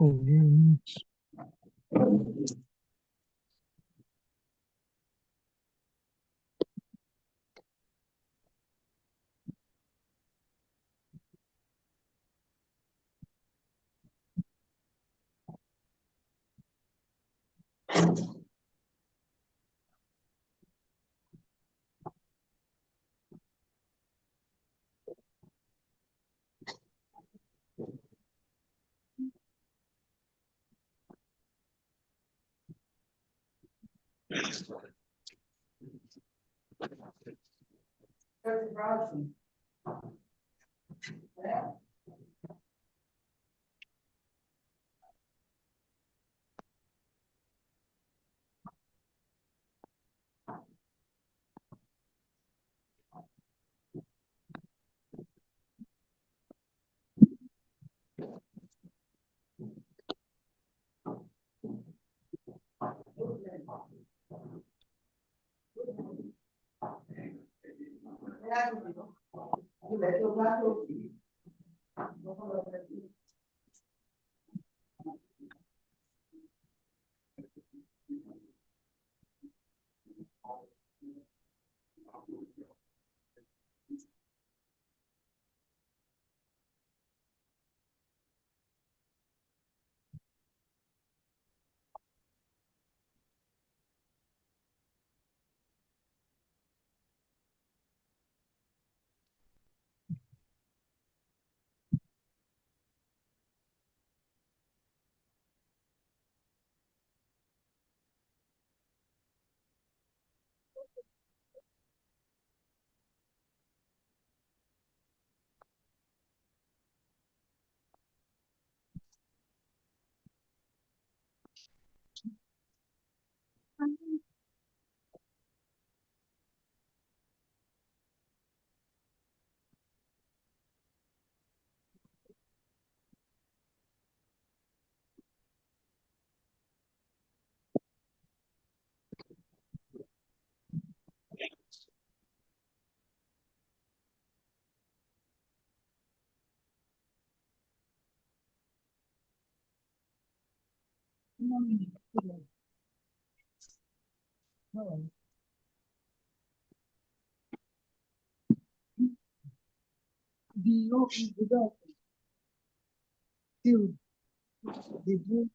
Oh, the open the door till the blue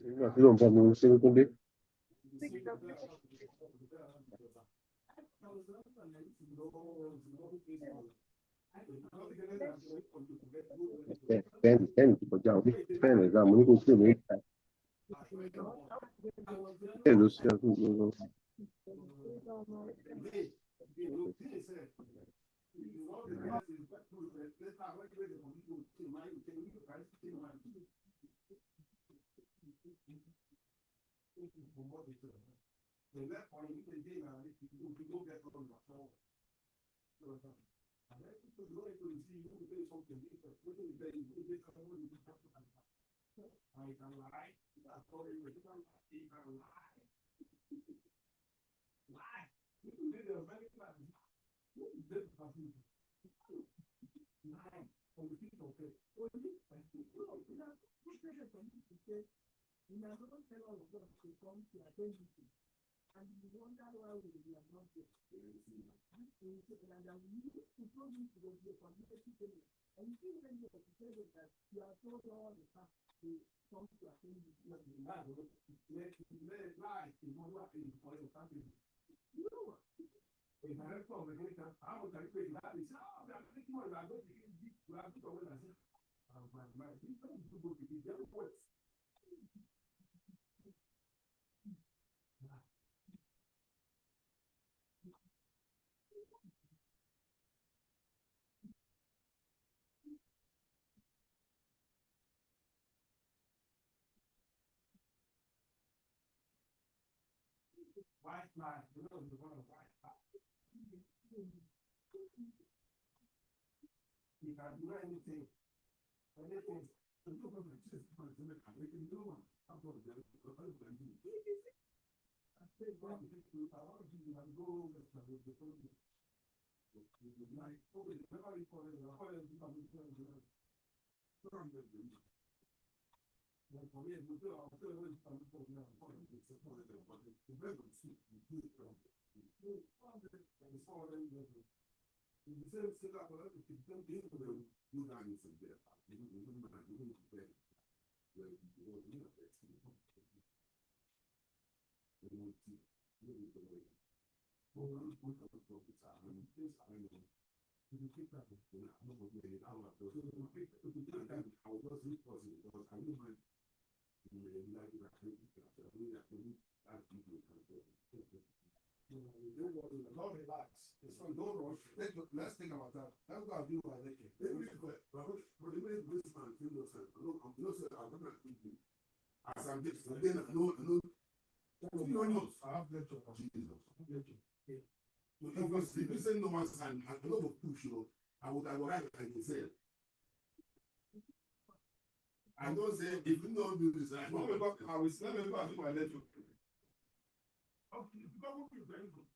Nígbà tí lóun bá mi ṣe é kúndé. Bẹ́ẹ̀ni ti kọjá orí bẹ́ẹ̀ni ẹ̀dá mo ní kó kúrò ní ìta bẹ́ẹ̀ ló ṣe ọdún gbogbo.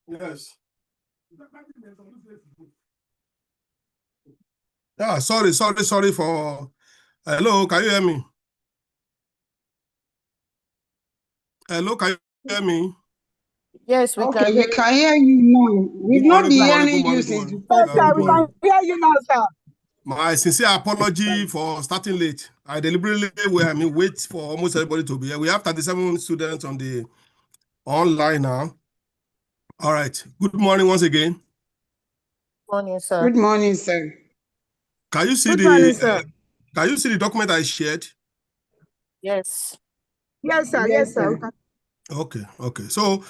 Yes. Yeah, sorry for. Hello, can you hear me? Hello, can you hear me? Yes, we Okay, can we hear can hear you now. We've not been hearing you since the Yes, first sir, we beginning. can hear you now, sir. My sincere apology for starting late. I deliberately wait for almost everybody to be here. We have 37 students on the online now. All right. Good morning once again. Morning, sir. Good morning, sir. Can you see Good morning, sir. Can you see the document I shared? Yes. Yes, sir. Yes, sir. Okay. So,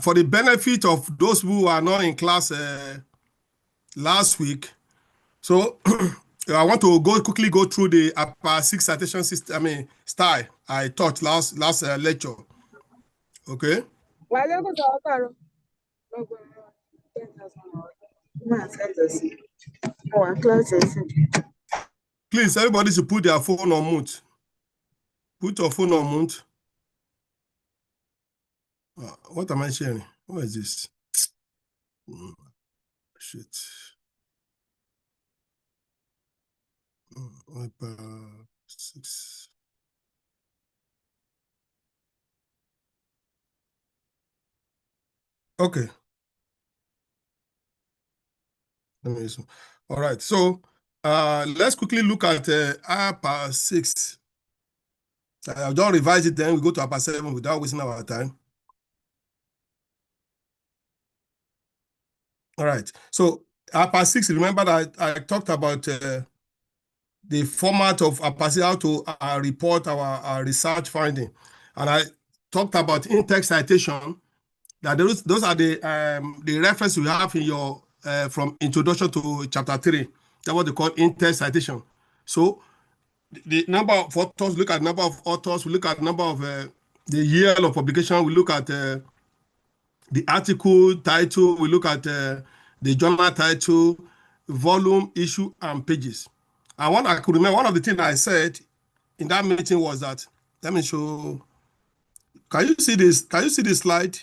for the benefit of those who are not in class last week, so I want to quickly go through the upper 6 citation system. Style I taught last lecture. Okay. Please, everybody should put their phone on mute. Put your phone on mute. What am I sharing? What is this? Shit. Upper 6. Okay. All right. So let's quickly look at upper 6. I'll just revise it, then we go to upper 7 without wasting our time. All right. So upper 6, remember that I talked about the format of upper 6, how to report our research finding. And I talked about in-text citation. That those are the reference we have in your from introduction to chapter 3. That's what they call in-text citation. So the number of authors, look at number of authors, we look at number of the year of publication, we look at the article title, we look at the journal title, volume, issue, and pages. And what I could remember, one of the things I said in that meeting was that, let me show. Can you see this? Can you see this slide?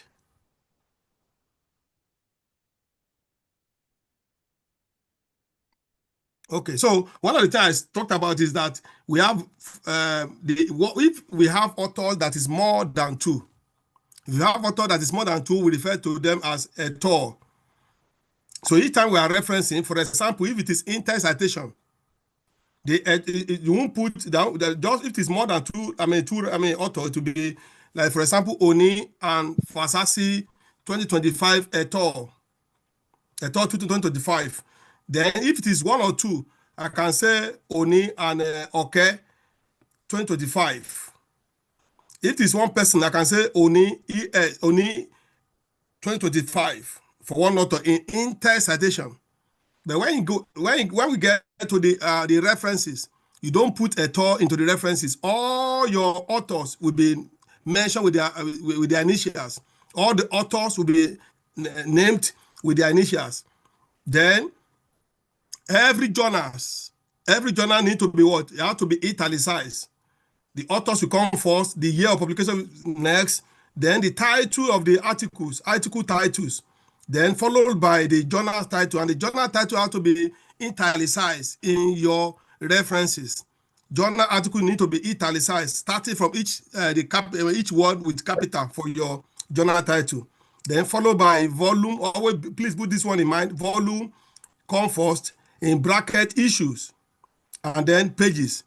Okay, so one of the things I talked about is that we have if we have authors that is more than two. If you have author that is more than two, we refer to them as author. So each time we are referencing, for example, if it is in-text citation, you won't put down just if it is more than two author to be like, for example, Oni and Fasasi 2025 author 2025. Then if it is one or two, I can say Oni and Okay 2025. If it is one person, I can say Oni 2025 for one author in in-text citation. But when we get to the references, you don't put author into the references. All your authors will be mentioned with their initials. All the authors will be named with their initials. Then every journal need to be what? It has to be italicized. The authors will come first, the year of publication next, then the title of the article titles, then followed by the journal title, and the journal title has to be italicized in your references. Journal article need to be italicized, starting from each word with capital for your journal title. Then followed by volume. Always please put this one in mind. Volume come first, in bracket issues, and then pages.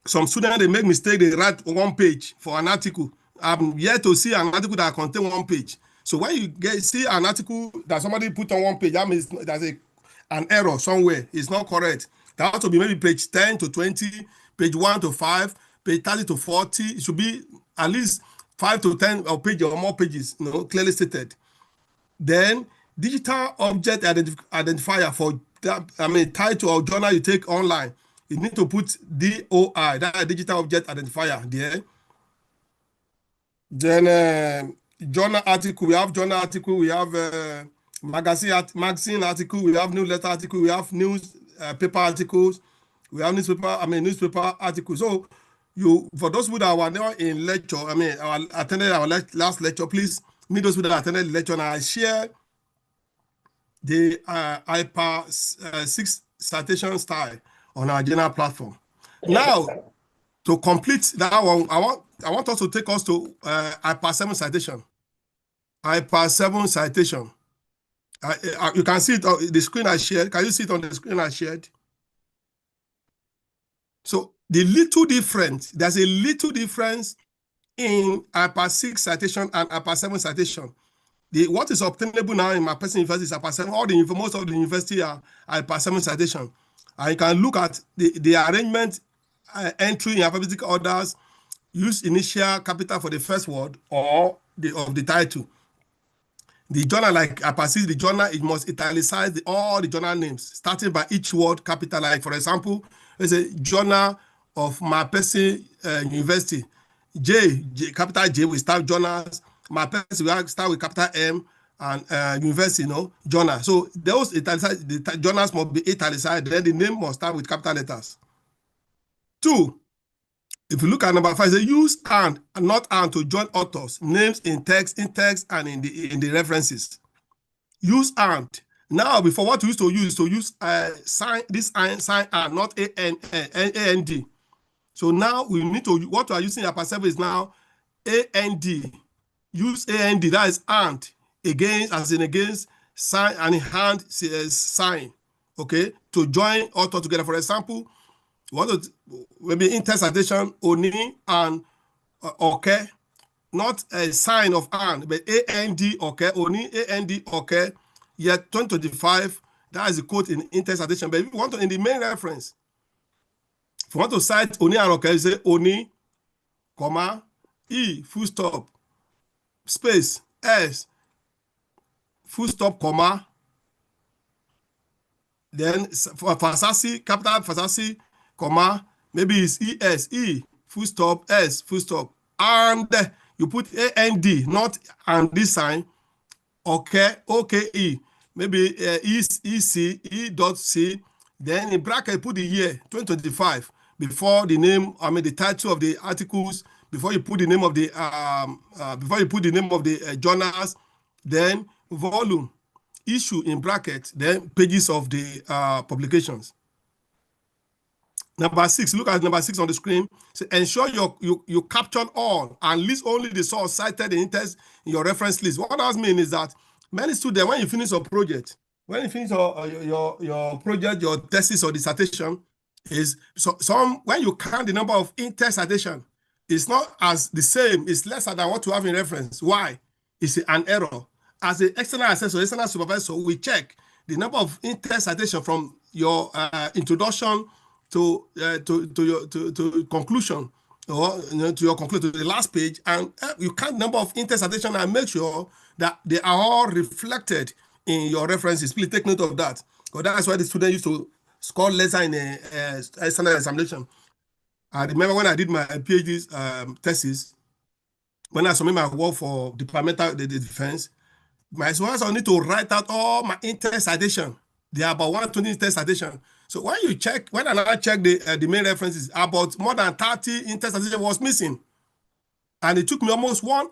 Some students, they make mistake, they write one page for an article. I'm yet to see an article that contains one page. So when you see an article that somebody put on one page, that means there's an error somewhere. It's not correct. That has to be maybe page 10 to 20, page 1 to 5, page 30 to 40. It should be at least 5 to 10 or pages or more pages, clearly stated. Then digital object identifier for that, title or journal you take online. You need to put DOI, that digital object identifier there. Then journal article, we have journal article, we have magazine article, we have newsletter article, we have paper articles, we have newspaper articles. So for those who that were not in lecture, attended our last lecture, please meet those who that attended the lecture, and I share the IPA 6 citation style on our general platform. Now, to complete that one, I want us to take us to IPA 7 citation. IPA 7 citation. You can see it on the screen I shared. Can you see it on the screen I shared? So there's a little difference in IPA 6 citation and IPA 7 citation. What is obtainable now in my personal university is IPA 7. Most of the university are IPA 7 citation. And you can look at the arrangement entry in alphabetical orders, use initial capital for the first word or of the title. The journal, like IPA 6, the journal, it must italicize all the journal names, starting by each word capital. Like, for example, there's a journal of my personal university. J, capital J, we start journals. My person will start with capital M, and university, journal. So those the journals must be italicized, then the name must start with capital letters. 2, if you look at number 5, say use and not and to join authors, names in text, and in the references. Use and. Now, before what we used to use sign and, not and. So now we need to, what we are using at 7 is now and. Use and, that is and. Against, as in against, sign and hand sign, okay, to join author together. For example, maybe in-text citation, Oni and okay, not a sign of and, but and, okay, Oni, and, okay, yet 2025, that is the quote in in-text citation. But if you want to, in the main reference, if you want to cite Oni and okay, you say Oni, comma, E, full stop, space, S, full stop, comma, then for Fasasi, capital Fasasi, comma, maybe it's ES, E, full stop, S, full stop, and you put AND, not and this sign, okay, OKE, maybe EC, E.C, then in bracket, put the year, 2025, before the name, the title of the articles, before you put the name of the, journals, then volume, issue in bracket, then pages of the publications. Number 6, look at number 6 on the screen. So ensure you capture all and list only the source cited in text in your reference list. What that means is that many students, when you finish your project, when you finish your project, your thesis or dissertation, is when you count the number of in-text citation, it's not as the same, it's lesser than what you have in reference. Why? It's an error. As an external assessor, external supervisor, we check the number of in-text citation from your introduction to conclusion, or to your conclusion, to the last page, and you count the number of in-text citation and make sure that they are all reflected in your references. Please take note of that, because that's why the student used to score lesser in a external examination. I remember when I did my PhD thesis, when I submitted my work for departmental the defense, my supervisor need to write out all my in-text citation. There are about 120 in-text citation. So when you check, when I check the main references, about more than 30 in-text citation was missing. And it took me almost 1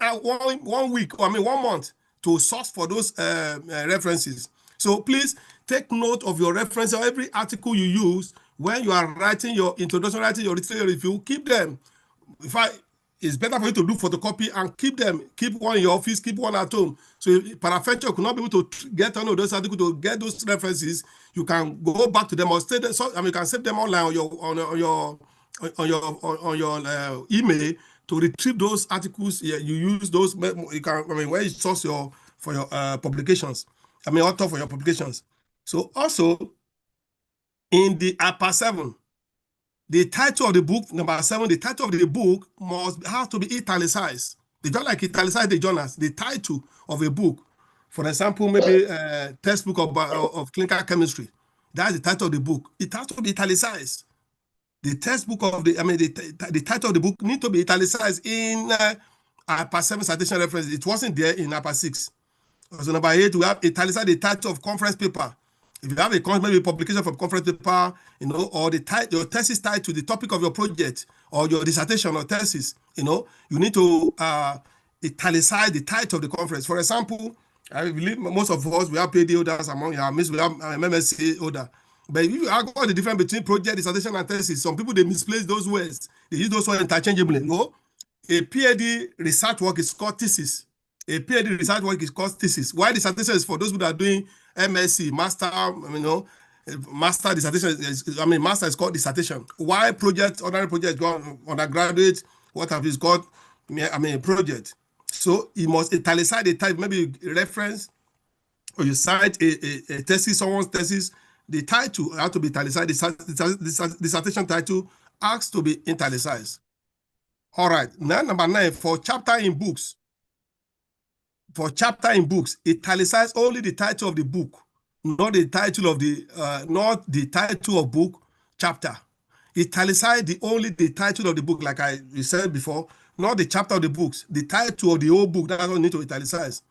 week, or 1 month to source for those references. So please take note of your reference or every article you use when you are writing your introduction, writing your literature review. Keep them. It's better for you to do photocopy and keep them. Keep one in your office, keep one at home. So peradventure could not be able to get one of those articles, to get those references. You can go back to them or stay there. So, you can save them online on your email to retrieve those articles. Yeah, you use those. You can. Where you source for your publications. Author for your publications. So also in the APA 7. The title of the book, number 7, the title of the book has to be italicized. They don't like italicize the journals. The title of a book, for example, maybe a textbook of clinical chemistry. That's the title of the book. It has to be italicized. The textbook of the title of the book need to be italicized in APA 7 citation reference. It wasn't there in APA 6. So number 8, we have italicized the title of conference paper. If you have maybe a publication for conference paper, or your thesis tied to the topic of your project or your dissertation or thesis, you need to italicize the title of the conference. For example, I believe most of us, we have PhD holders among our mates, we have MSc holder. But if you have got the difference between project, dissertation, and thesis, some people, they misplace those words. They use those words interchangeably. A PhD research work is called thesis. A PhD research work is called thesis. Why dissertation is for those who are doing MSc, master, master dissertation. Master is called dissertation. Why project, ordinary project, undergraduate, what have you called, project. So you must italicize the type, maybe reference, or you cite a thesis, someone's thesis. The title has to be italicized. The dissertation title has to be italicized. All right. Now, number 9, for chapter in books. For chapter in books, italicize only the title of the book, not the title of book, chapter. Italicize only the title of the book, like I said before, not the chapter of the books, the title of the whole book. That's what you need to italicize.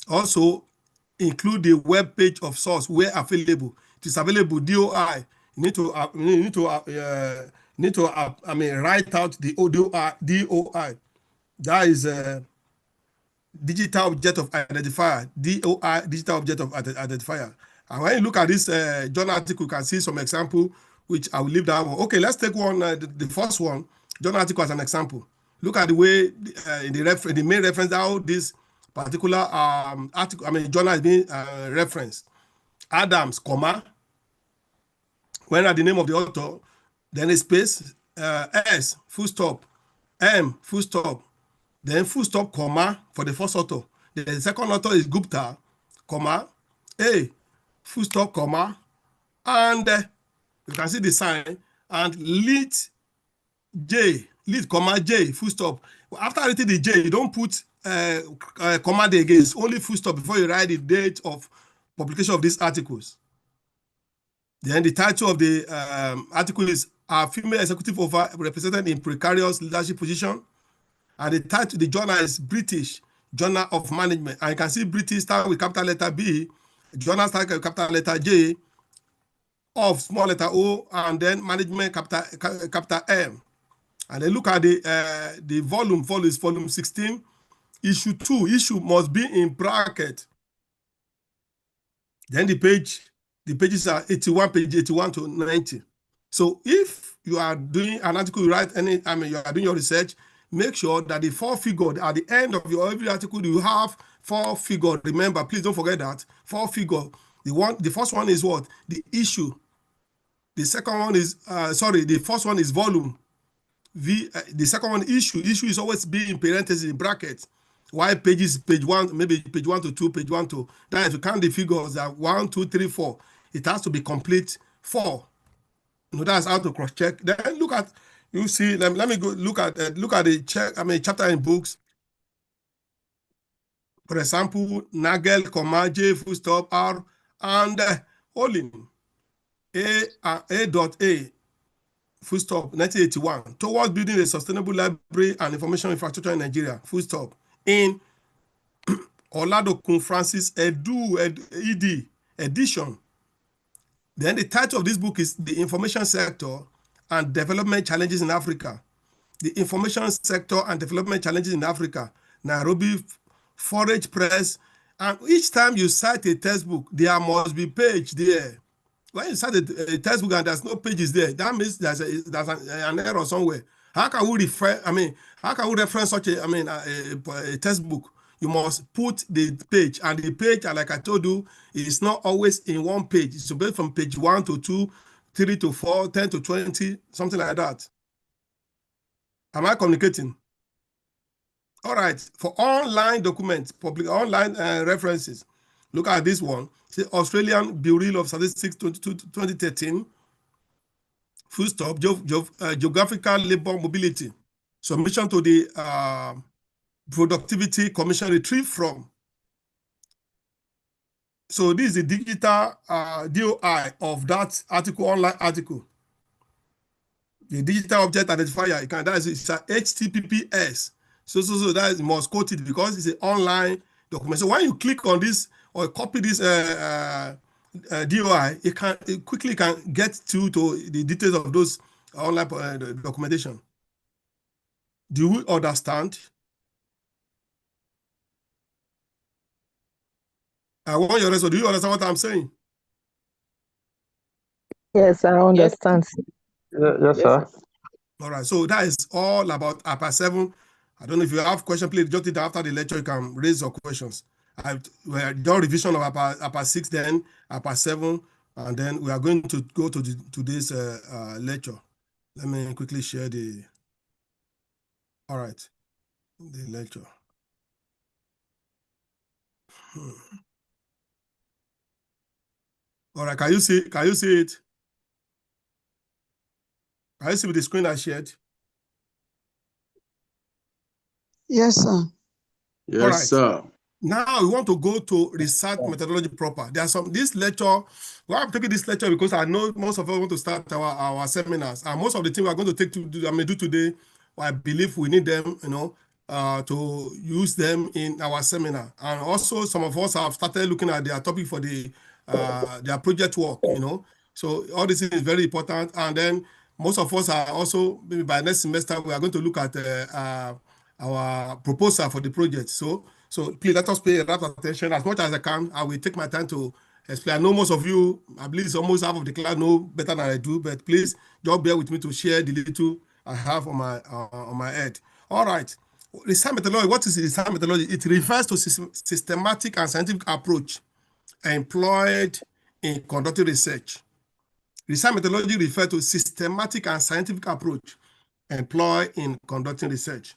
Also, include the web page of source where available. It is available DOI. You need to write out the DOI. That is digital object of identifier, DOI, digital object of identifier. And when you look at this journal article, you can see some example, which I will leave that one. Okay, let's take one, the first one, journal article as an example. Look at the way in the main reference, how this particular article, journal is being referenced. Adams, comma, when at the name of the author, then a space, S, full stop, M, full stop, then full stop, comma, for the first author. The second author is Gupta, comma, A, full stop, comma, and you can see the sign, and lead J, lead, comma, J, full stop. After writing the J, you don't put comma there again. It's only full stop before you write the date of publication of these articles. Then the title of the article is "Are Female Executive Represented in Precarious Leadership Position?" And the title, the journal is British Journal of Management. And you can see British start with capital letter B, journal start with capital letter J, of small letter O, and then management capital M. And then look at the volume is volume 16, issue 2. Issue must be in bracket. Then the pages are 81, page 81 to 90. So if you are doing an article, you write any, you are doing your research, make sure that the 4 figure at the end of your every article, you have 4 figure. Remember, please don't forget that 4 figure. The first one is what? The issue. The second one is, the first one is volume. The second one, issue. Issue is always be in parentheses, in brackets. Why pages, page 1, maybe page 1 to 2, page 1 to, then if you count the figures that 1, 2, 3, 4, it has to be complete 4. That's how to cross check. Then look at, you see, let me go look at the chapter in books. For example, Nagel, comma, J, full stop, R, and Olin, A.A, full stop, 1981, towards building a sustainable library and information infrastructure in Nigeria, full stop, in Oladokun Francis Edu, Ed, edition. Then the title of this book is The Information Sector and Development Challenges in Africa. The Information Sector and Development Challenges in Africa, Nairobi Forage Press. And each time you cite a textbook, there must be page there. When you cite a textbook and there's no pages there, that means there's an error somewhere. How can we reference such a textbook? You must put the page, and the page, like I told you, is not always in one page. It's based from page 1 to 2, 3 to 4, 10 to 20, something like that. Am I communicating? All right. For online documents, public online references, look at this one. The Australian Bureau of Statistics 2013. Full stop. Geographical labor mobility. Submission to the Productivity Commission retrieved from. So this is the digital DOI of that article, online article. The digital object identifier, it's a HTTPS. So that is most quoted because it's an online document. So when you click on this or copy this DOI, it quickly can get to the details of those online documentation. Do we understand? I want your answer. Do you understand what I'm saying? Yes, I understand. Yes, sir. All right. So that is all about APA 7. I don't know if you have questions, please jot it down after the lecture. You can raise your questions. We've done revision of APA 6, then APA 7, and then we are going to go to today's lecture. Let me quickly share the. All right, the lecture. All right, can you see it? Can you see with the screen I shared? Yes, sir. Yes, right. sir. Now we want to go to research methodology proper. There's this lecture. Well, I'm taking this lecture because I know most of us want to start our seminars, and most of the things we're going to do today, I believe we need them, to use them in our seminar. And also, some of us have started looking at their topic for their project work, So all this is very important. And then most of us are also, maybe by next semester, we are going to look at our proposal for the project. So please let us pay a lot of attention. As much as I can, I will take my time to explain. I know most of you, I believe it's almost half of the class know better than I do, but please just bear with me to share the little I have on my head. All right. Research methodology. What is research methodology? It refers to systematic and scientific approach employed in conducting research. Research methodology refers to systematic and scientific approach employed in conducting research.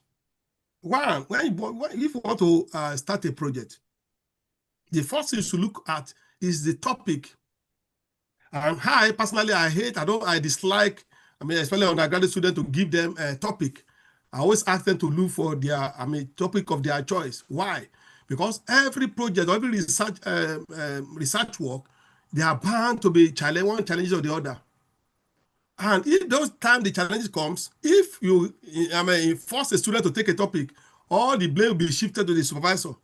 One, if you want to start a project, the first thing to look at is the topic. And I personally, I dislike, especially undergraduate students, to give them a topic. I always ask them to look for their, topic of their choice. Why? Because every project, every research work, they are bound to be one challenge or the other. And if those time the challenge comes, if you force a student to take a topic, all the blame will be shifted to the supervisor.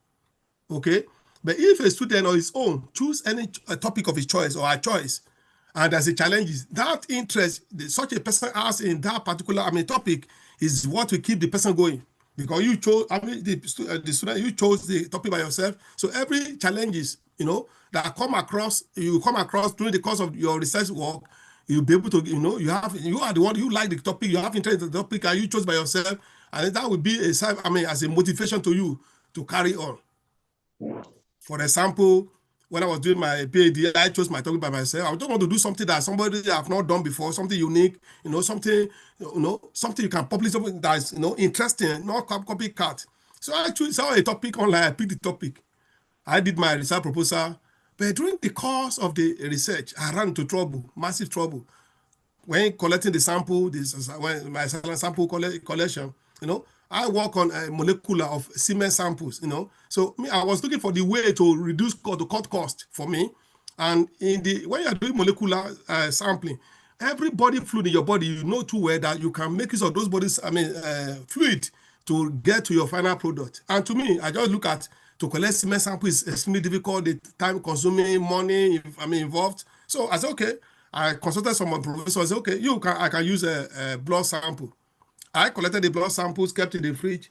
Okay? But if a student on his own choose any topic of his choice or a choice, and there's a challenge, that interest such a person has in that particular topic is what will keep the person going. Because you chose, the student, you chose the topic by yourself. So every challenges, that you come across during the course of your research work, you'll be able to, you are the one, you like the topic, you have interest in the topic, and you chose by yourself, and that would be as a motivation to you to carry on. For example, when I was doing my PhD, I chose my topic by myself. I don't want to do something that somebody have not done before, something unique, something, something you can publish, something that's, interesting, not copycat. So I saw a topic online, I picked the topic. I did my research proposal, but during the course of the research, I ran into trouble, massive trouble. When collecting the sample, when my sample collection, I work on a molecular of semen samples, So I was looking for the way to reduce to cut cost for me. And when you're doing molecular sampling, every body fluid in your body, you know too well that you can make use of those bodies, fluid to get to your final product. And to me, I just look at to collect semen sample is extremely difficult, the time consuming, money, involved. So I said, okay, I consulted some professors. I said, okay, I can use a blood sample. I collected the blood samples, kept in the fridge.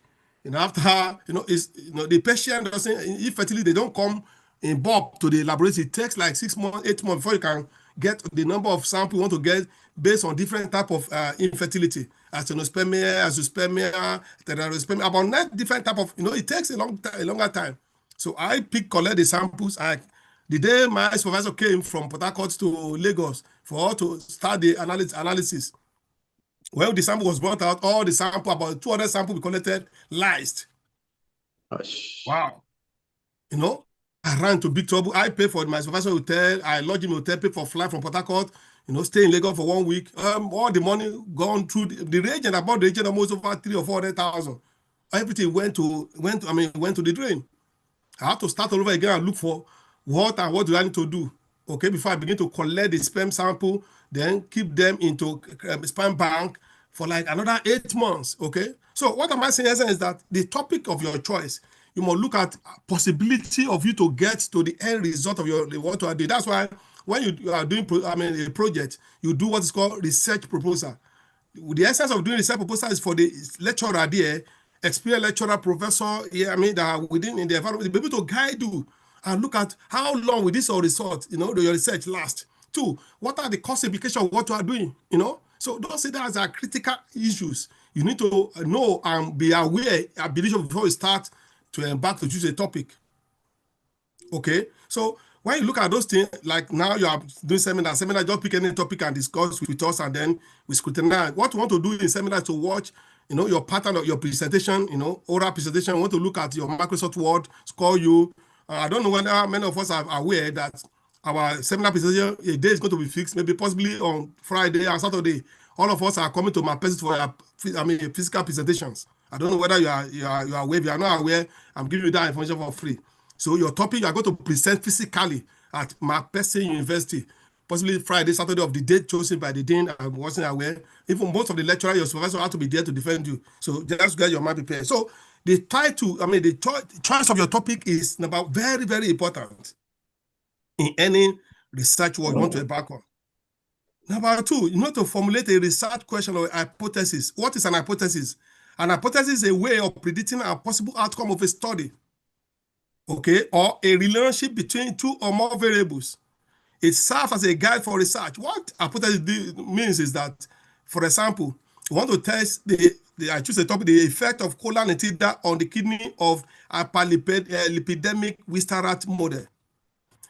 After, the patient doesn't, infertility, they don't come in bulk to the laboratory. It takes like 6 months, 8 months before you can get the number of samples you want to get based on different type of infertility. Astenospermia, azoospermia, heterospermia, about 9 different type of, it takes a longer time. So I collect the samples. The day my supervisor came from Port Harcourt to Lagos for to start the analysis, when the sample was brought out, all the sample, about 200 samples we collected, lysed. Wow. I ran into big trouble. I paid for my supervisor hotel. I lodged in hotel, paid for flight from Port Harcourt, stay in Lagos for 1 week. All the money gone through the reagent. I bought the reagent almost over 300,000 or 400,000. Everything went to the drain. I have to start all over again and look for what do I need to do, okay, before I begin to collect the sperm sample, then keep them into sperm bank for like another 8 months, okay? So what am I saying is that the topic of your choice, you must look at possibility of you to get to the end result of what you do. That's why when you are doing a project, you do what is called research proposal. The essence of doing research proposal is for the lecturer there, experienced lecturer, professor, that within in the environment, be able to guide you and look at how long will this result, your research last. 2, what are the cost implications of what you are doing, So those are critical issues. You need to know and be aware, I believe, before you start to embark to choose a topic. Okay, so when you look at those things, like now you are doing seminar, just pick any topic and discuss with us, and then we scrutinize. What you want to do in seminar to watch, your pattern of your presentation, oral presentation. You want to look at your Microsoft Word, score you. I don't know whether many of us are aware that our seminar presentation, a day is going to be fixed, maybe possibly on Friday and Saturday. All of us are coming to my place for physical presentations. I don't know whether you are aware. If you are not aware, I'm giving you that information for free. So your topic, you are going to present physically at Macpherson University, possibly Friday, Saturday of the date chosen by the dean. I wasn't aware. Even most of the lecturers, your supervisor have to be there to defend you. So just get your mind prepared. So the title, the choice of your topic is very, very important in any research work you want to embark on. Number 2, you need to formulate a research question or a hypothesis. What is an hypothesis? An hypothesis is a way of predicting a possible outcome of a study, okay, or a relationship between 2 or more variables. It serves as a guide for research. What hypothesis means is that, for example, you want to test I choose a topic, the effect of choline nitida on the kidney of hyperlipidemic Wistar model.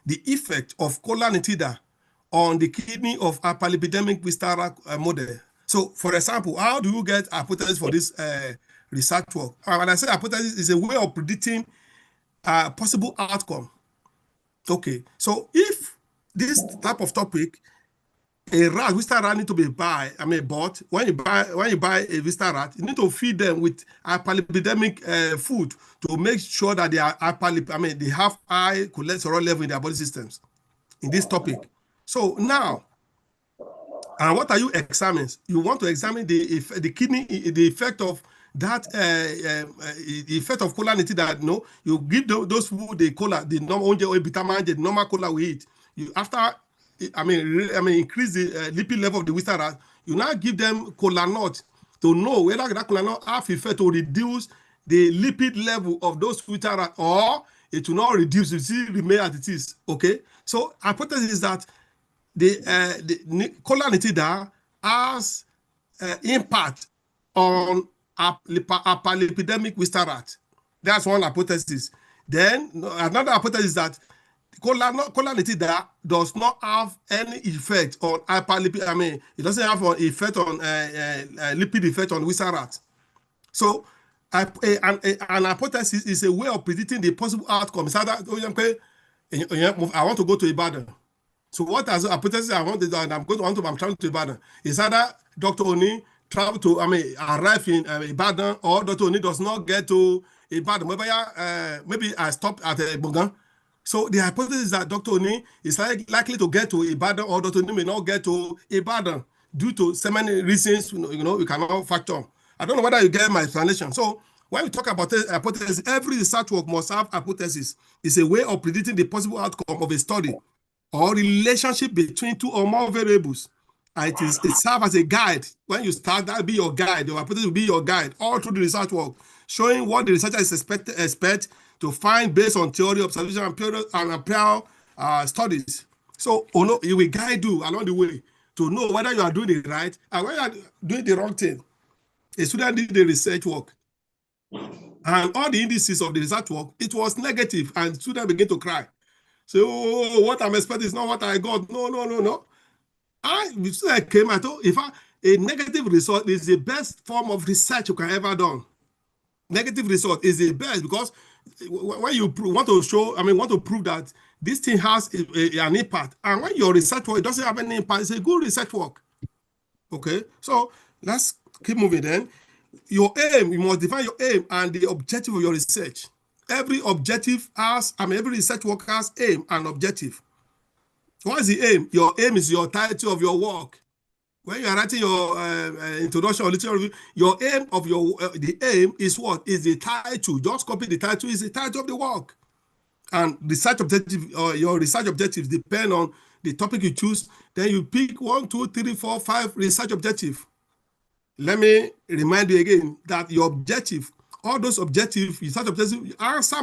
The effect of choline nitida on the kidney of hyperlipidemic Wistar model. So, for example, how do you get a hypothesis for this research work? When I say hypothesis, is a way of predicting a possible outcome. Okay, so if this type of topic, a rat, Wistar rat need to be bought. When you buy a Wistar rat, you need to feed them with hyperlipidemic food to make sure that they are they have high cholesterol level in their body systems. In this topic, so now, and what are you examining? You want to examine the kidney, the effect of that, the effect of choline nitida. You give those food the cola, the normal the normal cola we eat. You after. Increase the lipid level of the Wistar rat, you now give them Kolanut to know whether that Kolanut have effect to reduce the lipid level of those Wistar rat, or it will not reduce, it will remain as it is. Okay, so hypothesis is that the Cola Nitida has impact on hyperlipidemic Western rat. That's one hypothesis. Then another hypothesis is that Cola Nitida does not have any effect on hyperlipid. I mean, it doesn't have an effect on lipid effect on Western rat. So, an hypothesis is a way of predicting the possible outcomes. I want to go to Ibadan. So what as a hypothesis I want to do, and I'm traveling to Ibadan, is either Dr. Oni travel to, arrive in Ibadan, or Dr. Oni does not get to Ibadan. Maybe I stopped at Bogan. So the hypothesis is that Dr. Oni is likely to get to Ibadan, or Dr. Oni may not get to Ibadan due to so many reasons, we cannot factor. I don't know whether you get my explanation. So when we talk about hypothesis, every research work must have hypothesis. It's a way of predicting the possible outcome of a study or relationship between two or more variables. And it serves as a guide. When you start, that will be your guide. Your hypothesis will be your guide all through the research work, showing what the researcher is expect to find based on theory, observation, and prior studies. So it will guide you along the way to know whether you are doing it right and whether you are doing the wrong thing. A student did the research work, and all the indices of the research work, it was negative, and the student began to cry. So, what I'm expecting is not what I got. No. I came, I thought, a negative result is the best form of research you can ever done. Negative result is the best, because when you want to prove that this thing has an impact, and when your research work, it doesn't have any impact, it's a good research work. Okay, so let's keep moving then. Your aim, you must define your aim and the objective of your research. Every objective has, every research work has aim and objective. What is the aim? Your aim is your title of your work. When you are writing your introduction or literature review, your aim of the aim is what? Is the title. Just copy the title, is the title of the work. And research objective, your research objectives depend on the topic you choose. Then you pick 1, 2, 3, 4, 5 research objectives. Let me remind you again that your objective, all those objectives, research objectives, answer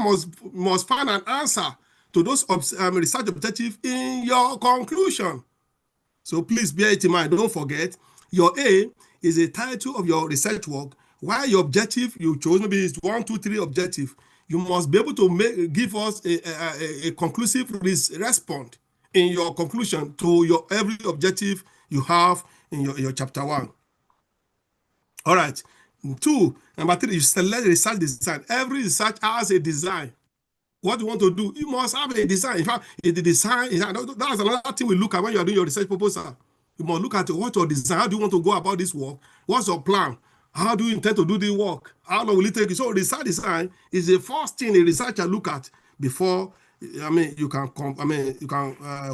must find an answer to those research objectives in your conclusion. So please bear it in mind. Don't forget, your aim is a title of your research work, while your objective you chose maybe is 1, 2, 3 objective. You must be able to give us a conclusive response in your conclusion to your every objective you have in your chapter 1. All right. 2, number 3, you select research design. Every research has a design. What you want to do, you must have a design. In fact, the design, that's another thing we look at when you are doing your research proposal. You must look at what your design, how do you want to go about this work? What's your plan? How do you intend to do the work? How long will it take you? So research design is the first thing a researcher look at before, you can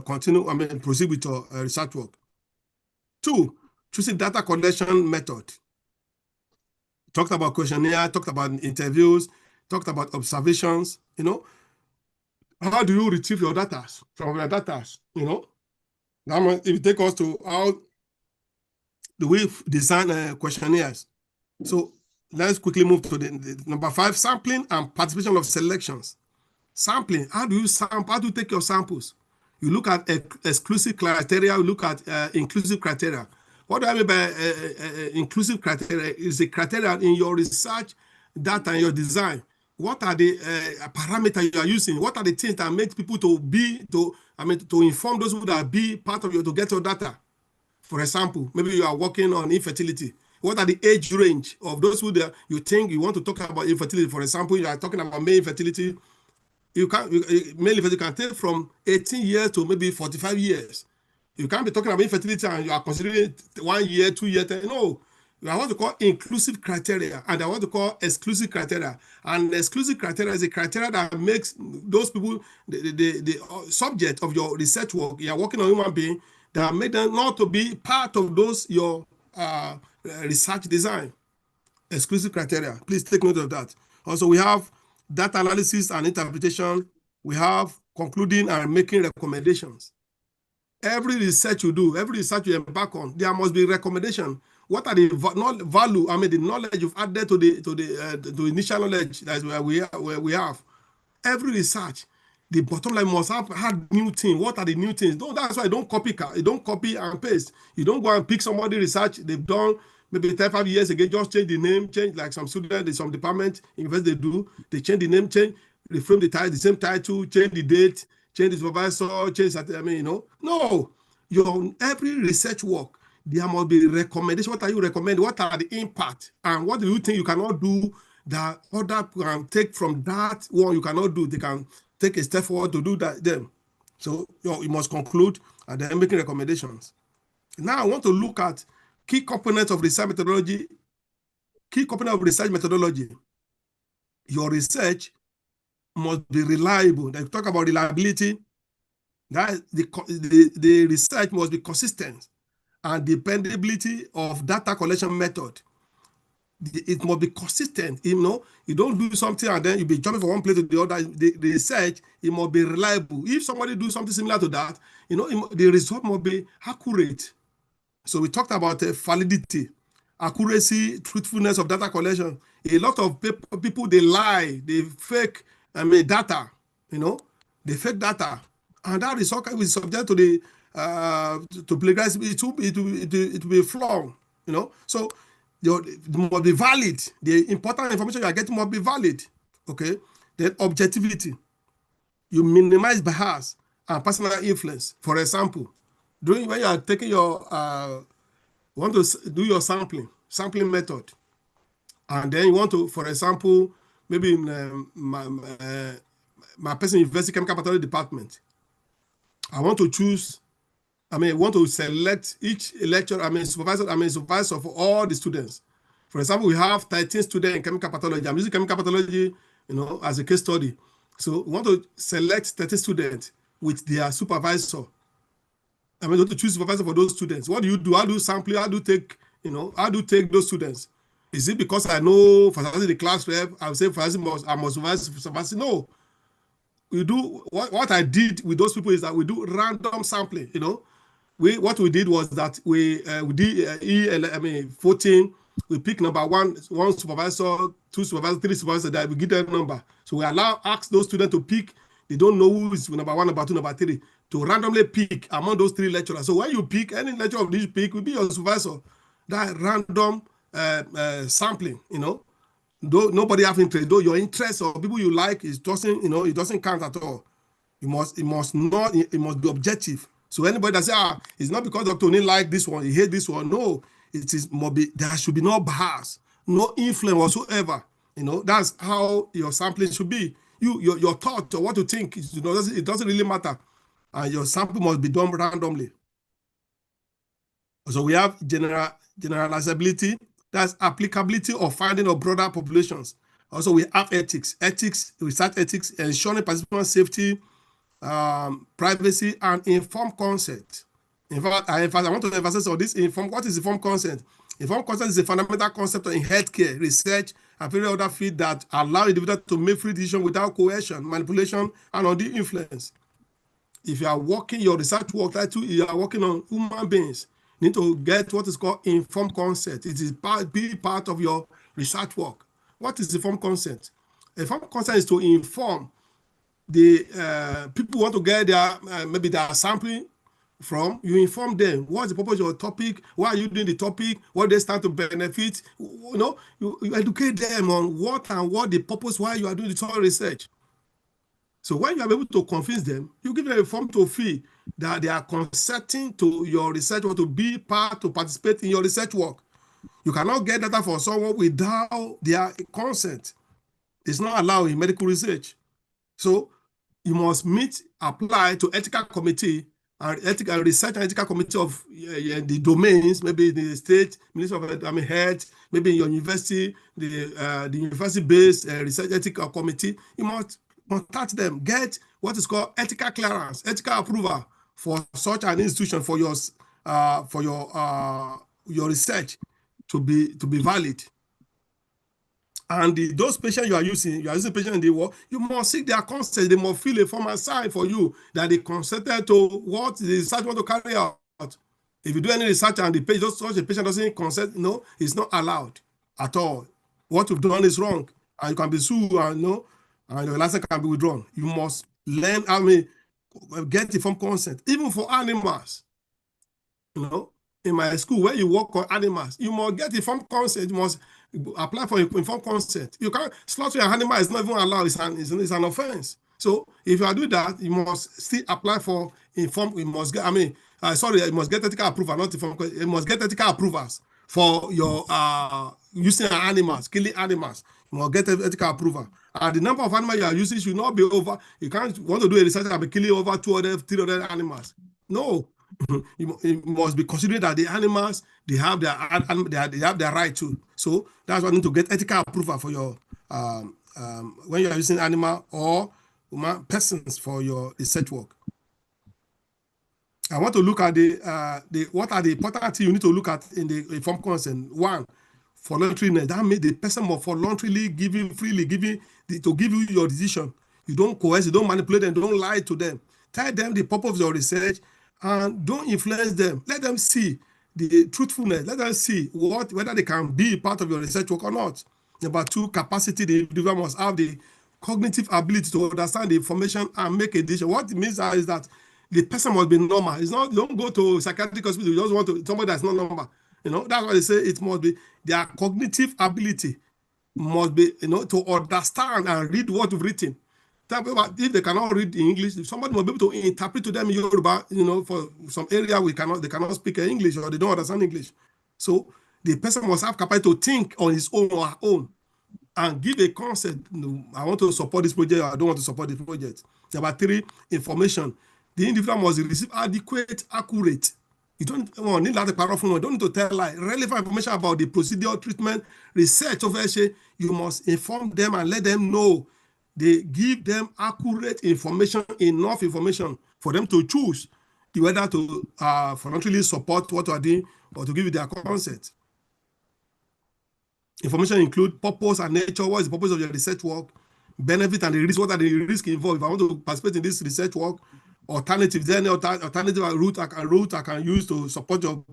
continue, proceed with your research work. 2, choosing data collection method. Talked about questionnaire, talked about interviews, talked about observations, How do you retrieve your data from your data, Now, if you take us to how do we design questionnaires. So let's quickly move to the number 5, sampling and participation of selections. Sampling, how do you take your samples? You look at exclusive criteria, you look at inclusive criteria. What do I mean by inclusive criteria? Is the criteria in your research data and your design. What are the parameters you are using? What are the things that make people to inform those who that be part of to get your data? For example, maybe you are working on infertility. What are the age range of those who you think you want to talk about infertility? For example, you are talking about male infertility. Male infertility can take from 18 years to maybe 45 years. You can't be talking about infertility and you are considering 1 year, 2 years. No, I want to call inclusive criteria and I want to call exclusive criteria. And exclusive criteria is a criteria that makes those people, the subject of your research work, you are working on human being, that make them not to be part of your research design. Exclusive criteria. Please take note of that. Also, we have data analysis and interpretation. We have concluding and making recommendations. Every research you do, every research you embark on, there must be recommendation. What are the value? The knowledge you've added to the initial knowledge. That's where we have. Every research, the bottom line must have had new things. What are the new things? No, that's why you don't copy and paste. You don't go and pick somebody research they've done maybe 35 years ago, just change the name, change like some students in some department, university they do, they change the name, reframe the title, the same title, change the date, change the supervisor, change that, no, your every research work, there must be recommendation. What are you recommending? What are the impact? And what do you think you cannot do that other can take from that one you cannot do? They can take a step forward to do that then. So you must conclude and then making recommendations. Now I want to look at key components of research methodology. Key component of research methodology. Your research must be reliable. They talk about reliability. That the research must be consistent and dependability of data collection method. It must be consistent. You don't do something and then you be jumping from one place to the other. The research, it must be reliable. If somebody do something similar to that, the result must be accurate. So we talked about validity, accuracy, truthfulness of data collection. A lot of people, they lie, they fake data, they fake data. And that result is subject to the to plagiarism. It will be flawed, So it must be valid. The important information you are getting must be valid. Okay. Then objectivity. You minimize bias and personal influence. For example, when you are taking your want to do your sampling method, and then you want to, for example, maybe in my person university chemical pathology department, I want to choose. Want to select each lecturer, supervisor for all the students. For example, we have 13 students in chemical pathology. I'm using chemical pathology, as a case study. So we want to select 13 students with their supervisor. To choose supervisor for those students. What do you do? How do you sample? How do you take those students? Is it because I know for the class rep, I will say I must supervise? No. We do what I did with those people is that we do random sampling, What we did was that we did 14. We pick number one supervisor, two supervisors, three supervisors. That we give them number. So we ask those students to pick. They don't know who is number one, number two, number three. To randomly pick among those three lecturers. So when you pick any lecturer of this pick, will be your supervisor. That random sampling. Though nobody have interest. Though your interest or people you like it doesn't count at all. It must be objective. So anybody that say, it's not because Dr. Oni like this one, he hate this one. No, there should be no bias, no influence whatsoever. That's how your sampling should be. Your thought or what you think, it doesn't really matter. And your sample must be done randomly. So we have generalizability, that's applicability or finding of broader populations. Also, we have ethics, research ethics, ensuring participant safety, privacy, and informed consent. In fact, I want to emphasize on this. What is informed consent? Informed consent is a fundamental concept in healthcare, research, and various other fields that allow individuals to make free decisions without coercion, manipulation, and undue influence. If you are working your research work, you are working on human beings, you need to get what is called informed consent. It is part of your research work. What is informed consent? Informed consent is to inform the people who want to get maybe their sampling from. You inform them what's the purpose of your topic, why are you doing the topic, what they stand to benefit. You educate them on what the purpose, why you are doing the research. So when you are able to convince them, you give them a form to feel that they are consenting to your research or to participate in your research work. You cannot get data for someone without their consent. It's not allowed in medical research. So you must apply to ethical committee and ethical research and ethical committee of the domains, maybe the state ministry of health, maybe in your university, the university-based research ethical committee. You must contact them, get what is called ethical clearance, ethical approval for such an institution for your research to be valid. And those patients you are using patients in the world, you must seek their consent. They must fill a form and sign for you that they consented to what the research want to carry out. If you do any research and such a patient doesn't consent, it's not allowed at all. What you've done is wrong, and you can be sued, and your license can be withdrawn. You must learn, get informed consent, even for animals. You know, in my school, where you work on animals, you must get informed consent. You must apply for informed consent. You can't slaughter an animal is not even allowed. It's an offense. So if you are doing that, you must still apply for informed. You must get. You must get ethical approval, not informed. You must get ethical approvals for your using animals, killing animals. You must get ethical approval. And the number of animals you are using should not be over. You can't want to do a research and be killing over 200, 300 animals. No. It must be considered that the animals they have their right to. So that's why you need to get ethical approval for your when you are using animal or human persons for your research work. I want to look at what are the important things you need to look at in the informed consent. One, voluntariness. That means the person must voluntarily freely give you your decision. You don't coerce, you don't manipulate them, don't lie to them. Tell them the purpose of your research. And don't influence them. Let them see the truthfulness. Let them see whether they can be part of your research work or not. Number two, capacity. The individual must have the cognitive ability to understand the information and make a decision. What it means is that the person must be normal. It's not, you don't go to psychiatric hospital, you just want to somebody that's not normal. You know, that's why they say it must be their cognitive ability must be, to understand and read what you've written. If they cannot read English, if somebody must be able to interpret to them in Yoruba, for some area they cannot speak English or they don't understand English. So the person must have capacity to think on his own or her own and give a consent. I want to support this project, or I don't want to support this project. Number three, information. The individual must receive adequate, accurate. You don't need that paragraph. You don't need to tell relevant information about the procedure, treatment, research of HA. You must inform them and let them know. They give them accurate information, enough information for them to choose whether to voluntarily support what you are doing or to give you their consent. Information include purpose and nature. What is the purpose of your research work? Benefit and the risk. What are the risks involved? If I want to participate in this research work, alternatives, then alternative route I can use to support your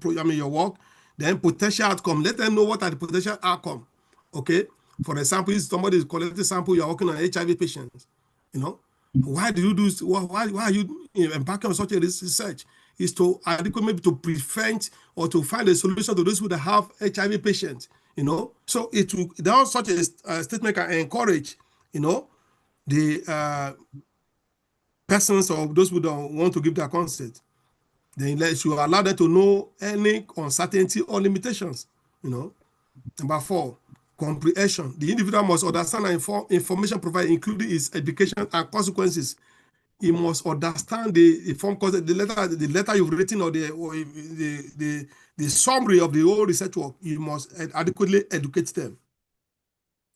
work. Then potential outcome. Let them know what are the potential outcome. Okay. For example, if somebody is collecting sample, you are working on HIV patients. Why do you do? Why are you embarking on such a research? Is to maybe to prevent or to find a solution to those who have HIV patients. So such a statement can encourage, the persons or those who don't want to give their consent. Then you allow them to know any uncertainty or limitations. Number four. Comprehension. The individual must understand and information provided, including its education and consequences. He must understand the informed consent, the letter you've written, or the summary of the whole research work. You must adequately educate them.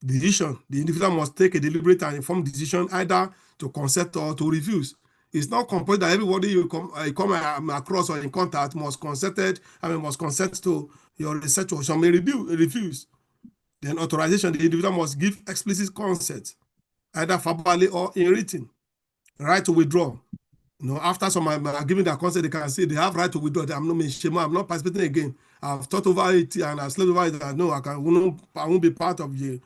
Decision. The individual must take a deliberate and informed decision either to consent or to refuse. It's not compulsory that everybody you come across or in contact must consent to your research work. Some may refuse. Then authorization, the individual must give explicit consent, either verbally or in written. Right to withdraw. After some are giving their consent, they can say they have right to withdraw. I'm not participating again. I've thought over it and I've slept over it. No, I won't be part of the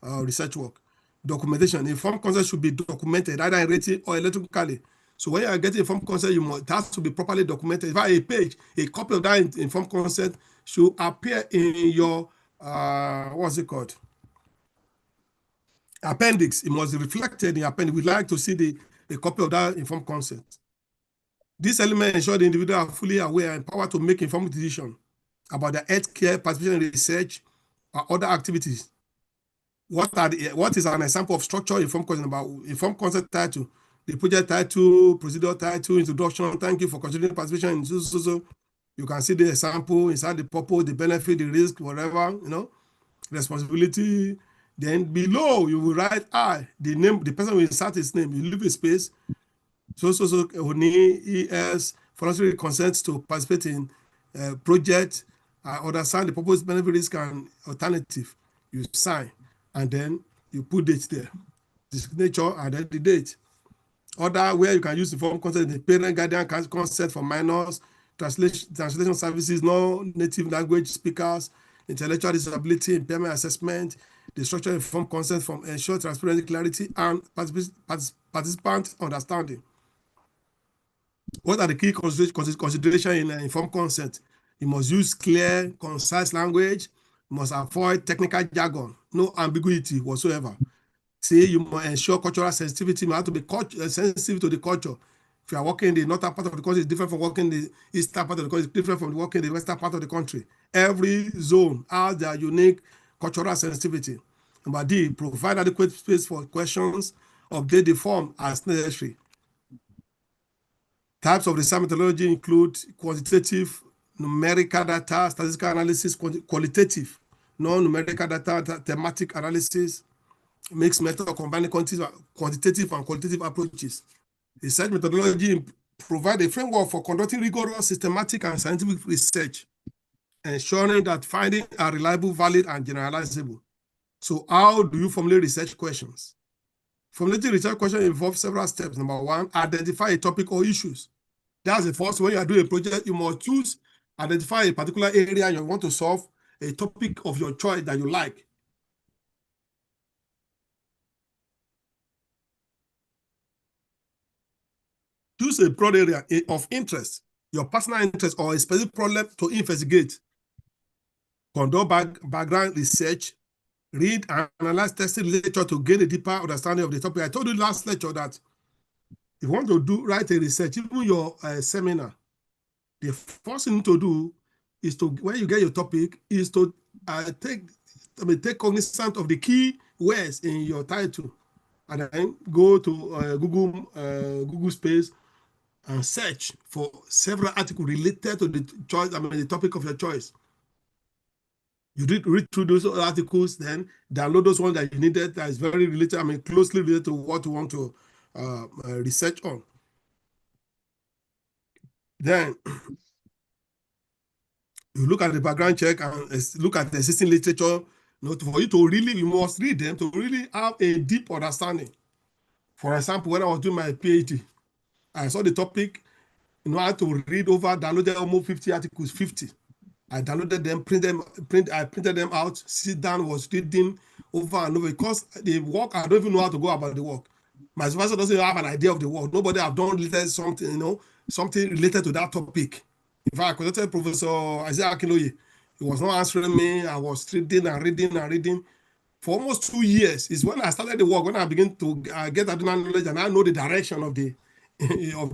research work. Documentation. Informed consent should be documented, either in written or electronically. So when you are getting informed consent, it has to be properly documented. If a copy of that informed consent should appear in your what's it called? Appendix. It must be reflected in the appendix. We'd like to see a copy of that informed consent. This element ensures the individual are fully aware and empowered to make informed decisions about their healthcare, participation in research, or other activities. What is an example of structured informed consent? About informed consent title, the project title, procedure title, introduction. Thank you for considering participation in so. You can see the example inside the purpose, the benefit, the risk, whatever, responsibility. Then below you will write the name, the person will insert his name. You leave a space. So ES voluntary consents to participate in project, understand the purpose, benefit, risk, and alternative. You sign, and then you put date there, the signature, and then the date. Other where you can use the form consent, the parent guardian consent for minors, translation services, non-native language speakers, intellectual disability, impairment assessment, the structural informed consent from ensure transparency, clarity, and participant understanding. What are the key considerations in informed consent? You must use clear, concise language. You must avoid technical jargon, no ambiguity whatsoever. See, you must ensure cultural sensitivity. You have to be sensitive to the culture. If you are working in the northern part of the country, it's different from working in the eastern part of the country, it's different from working in the western part of the country. Every zone has their unique cultural sensitivity. Number D, provide adequate space for questions, update the form as necessary. Types of research methodology include quantitative, numerical data, statistical analysis, qualitative, non-numerical data, thematic analysis, mixed method combining quantitative and qualitative approaches. Research methodology provide a framework for conducting rigorous, systematic, and scientific research, ensuring that findings are reliable, valid, and generalizable. So how do you formulate research questions? Formulating research questions involves several steps. Number one, identify a topic or issues. That's the first. When you are doing a project, you must choose, identify a particular area you want to solve, a topic of your choice that you like. Choose a broad area of interest, your personal interest, or a specific problem to investigate. Conduct background research, read and analyze tested literature to gain a deeper understanding of the topic. I told you last lecture that if you want to write a research, even your seminar, the first thing to do is to, when you get your topic, is to take cognizance of the key words in your title, and then go to Google Space and search for several articles related to the choice, the topic of your choice. You read through those articles, then download those ones that you needed that is very related, closely related to what you want to research on. Then you look at the background check and look at the existing literature. For you to really, you must read them to really have a deep understanding. For example, when I was doing my PhD, I saw the topic, I had to read over, downloaded almost 50 articles, 50. I downloaded them, I printed them out, sit down, was reading over and over. Because the work, I don't even know how to go about the work. My supervisor doesn't have an idea of the work. Nobody have done something, something related to that topic. In fact, I contacted Professor Isaiah Akinloye. He was not answering me. I was reading and reading and reading. For almost 2 years is when I started the work, when I began to get additional knowledge and I know the direction of the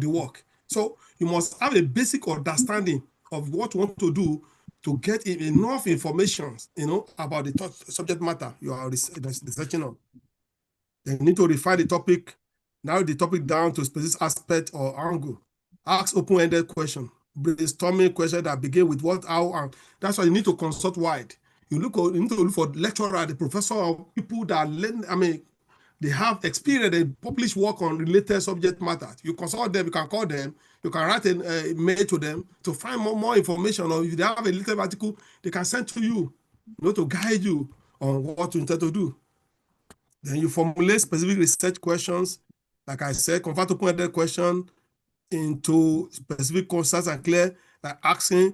work. So you must have a basic understanding of what you want to do to get enough information, about the subject matter you are researching on. Then you need to refine the topic, narrow the topic down to a specific aspect or angle. Ask open-ended questions, brainstorming questions that begin with what, how, and that's why you need to consult wide. You need to look for lecturer, the professor, or people that learn, they have experience, they publish work on related subject matter. You consult them, you can call them, you can write a mail to them to find more information, or if they have a little article, they can send to you, to guide you on what you intend to do. Then you formulate specific research questions. Like I said, convert open-ended question into specific, concise, and clear, like asking,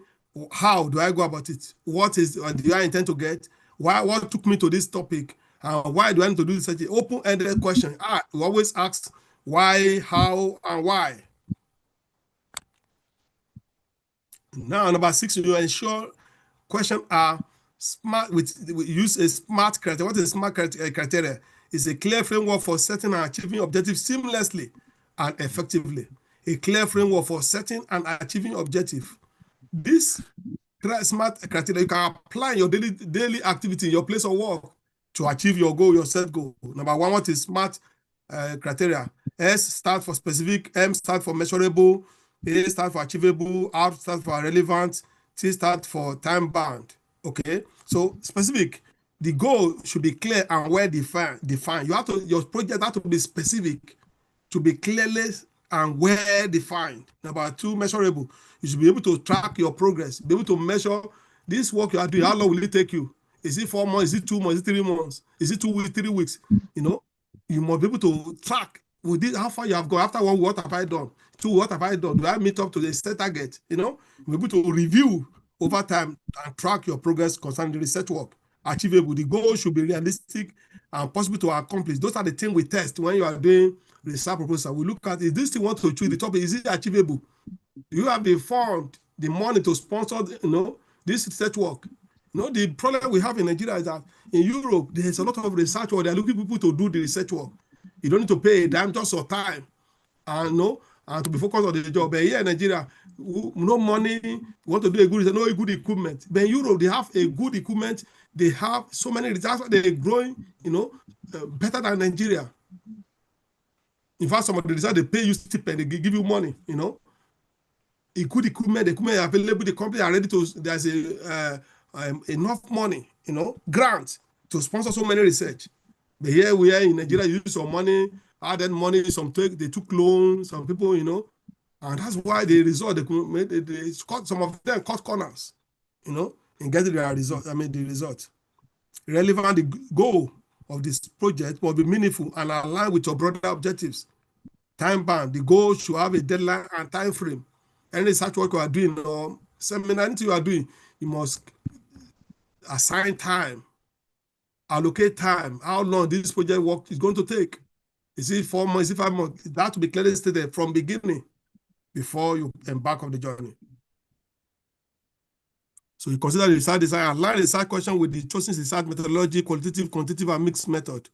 how do I go about it? What do I intend to get? What took me to this topic? Why do I need to do this? Open-ended question. You always ask why, how, and why. Now, number 6, you ensure questions are smart. We use a SMART criteria. What is SMART criteria? It's a clear framework for setting and achieving objectives seamlessly and effectively. A clear framework for setting and achieving objectives. This SMART criteria you can apply in your daily activity, in your place of work, to achieve your goal, your set goal. Number 1, what is SMART criteria? S stands for specific, M stands for measurable, A stands for achievable, R stands for relevant, T stands for time bound. Okay, so specific. The goal should be clear and well defined. Your project has to be specific, to be clearly and well defined. Number 2, measurable. You should be able to track your progress, be able to measure this work you are doing. How long will it take you? Is it 4 months? Is it 2 months? Is it 3 months? Is it 2 weeks, 3 weeks? You must be able to track with this, how far you have gone. After 1, what have I done? 2, what have I done? Do I meet up to the set target? Be able to review over time and track your progress concerning the research work. achievable. The goal should be realistic and possible to accomplish. Those are the things we test when you are doing research proposal. We look at, is this thing want to choose the topic, is it achievable? Do you have the fund, the money to sponsor, this research work? The problem we have in Nigeria is that in Europe, there's a lot of research work. They're looking for people to do the research work. You don't need to pay a dime, just your time, and to be focused on the job. But here in Nigeria, no money, you want to do a good research, no good equipment. But in Europe, they have a good equipment. They have so many research. They're growing, better than Nigeria. In fact, some of the research, they pay you stipend, they give you money, A good equipment, the equipment available, the company are ready to, there's enough money, grants to sponsor so many research. But here we are in Nigeria, you use some money, added money, they took loans, some people, and that's why the result, some of them cut corners, in getting the result. The result. Relevant, the goal of this project will be meaningful and aligned with your broader objectives. Time bound, the goal should have a deadline and time frame. Any research work you are doing or seminar anything you are doing, you must assign time, allocate time, how long this project work is going to take. Is it 4 months, is it 5 months? That to be clearly stated from beginning before you embark on the journey. So you consider the research design, align the research question with the chosen research methodology, qualitative, quantitative, and mixed method.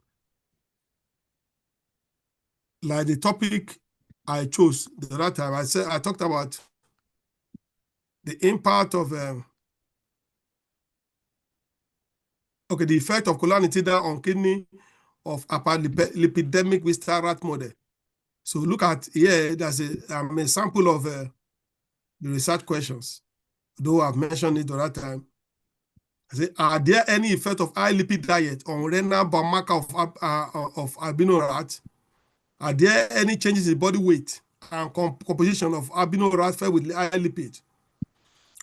Like the topic I chose the other time, I talked about the impact of the effect of cholanitida on kidney of hyperlipidemic with star rat model. So look at here, there's a sample of the research questions, though I've mentioned it the other time. I say, are there any effect of high lipid diet on renal biomarker of albino rat? Are there any changes in body weight and composition of albino rat fed with high lipid?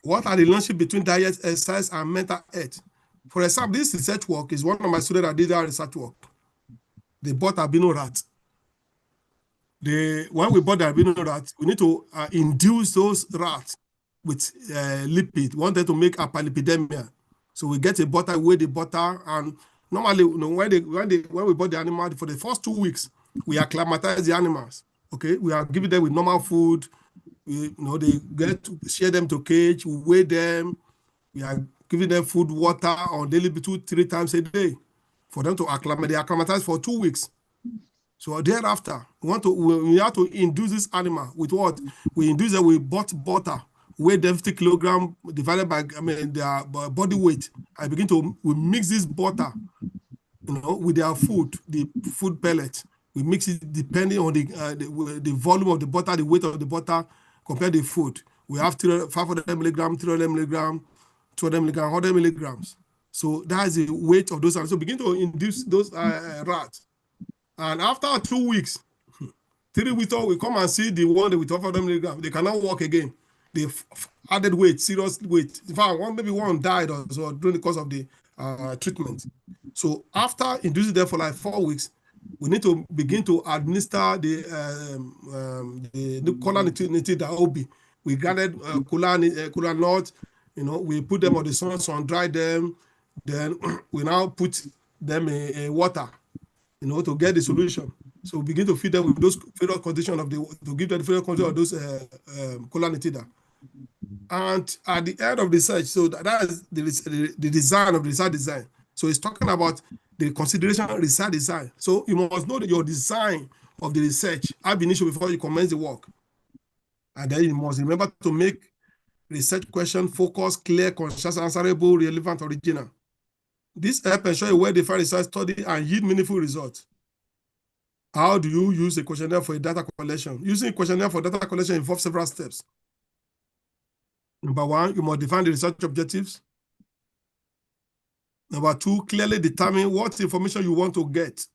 What are the relationship between diet, exercise, and mental health? For example, this research work is one of my students that did that research work. They bought albino rat. When we bought the albino rat, we need to induce those rats with lipid. We wanted to make hyperlipidemia. So we get a butter, weigh the butter, and normally, when we bought the animal for the first 2 weeks, we acclimatize the animals. Okay, we are giving them with normal food. They get to share them to cage. We weigh them. We are giving them food, water on daily 2-3 times a day for them to acclimate. They acclimatize for 2 weeks. So thereafter, we have to induce this animal with what? We induce them with butter, weigh them 50 kilograms divided by their body weight. We mix this butter, with their food, the food pellet. We mix it depending on the volume of the butter, the weight of the butter, compare the food. We have 500 milligrams, 300 milligrams, 200 milligrams, 100 milligrams. So that's the weight of those animals. So begin to induce those rats. And after 2 weeks, 3 weeks, we come and see the one with 500 milligrams. They cannot walk again. They've added weight, serious weight. In fact, maybe one died also during the course of the treatment. So after inducing them for like 4 weeks, we need to begin to administer the cholanitida OB. We gathered kola nuts, we put them on the sun, dry them. Then we now put them in water, to get the solution. So we begin to feed them with those feral conditions to give them the feral condition of those cholanitida. And at the end of the research, so that is the design of the research design. So it's talking about the consideration of research design. So you must know your design of the research ab initio before you commence the work. And then you must remember to make research question focused, clear, conscious, answerable, relevant, original. This helps ensure a well-defined research study and yield meaningful results. How do you use a questionnaire for a data collection? Using a questionnaire for data collection involves several steps. Number 1, you must define the research objectives. Number 2, clearly determine what information you want to get.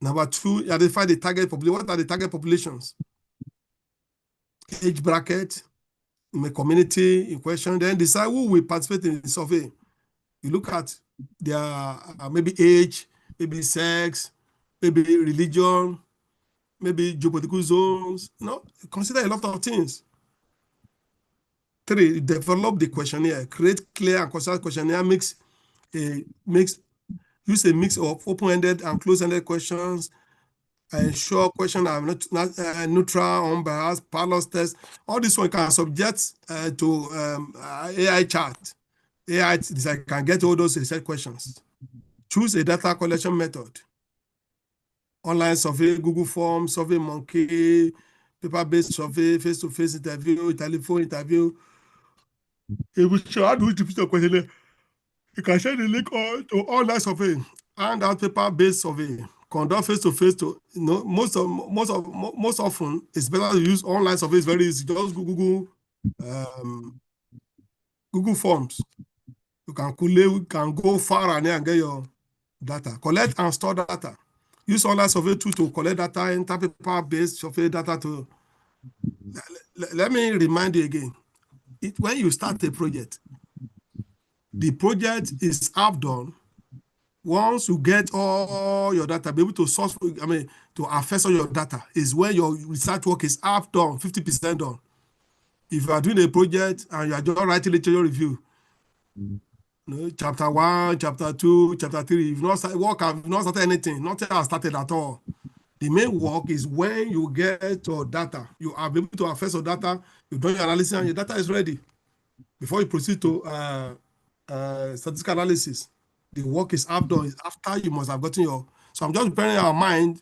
Number 2, identify the target population. What are the target populations? Age bracket, in the community in question, then decide who will participate in the survey. You look at their maybe age, maybe sex, maybe religion, maybe geopolitical zones. Consider a lot of things. 3, develop the questionnaire. Create clear and concise questionnaire. Use a mix of open-ended and closed-ended questions. Ensure questions are not neutral, unbiased, parallel test. All this one can subject to AI chat. AI can get all those research questions. Choose a data collection method. Online survey, Google Forms, Survey Monkey, paper-based survey, face-to-face interview, telephone interview. If we how do we repeat the questionnaire? You can share the link to online survey and that paper-based survey. Conduct face-to-face most often it's better to use online survey. It's very easy. Just Google Forms. You can go far and near and get your data. Collect and store data. Use online survey tool to collect data, enter paper-based survey data to. Let me remind you again. When you start a project, the project is half done. Once you get all your data, be able to source, to access all your data, is when your research work is half done, 50% done. If you are doing a project and you are just writing literature review, chapter 1, chapter 2, chapter 3, if not started anything, nothing has started at all. The main work is when you get your data, you are able to access your data, you've done your analysis and your data is ready. Before you proceed to statistical analysis, the work is half done. After you must have gotten your. So I'm just preparing our mind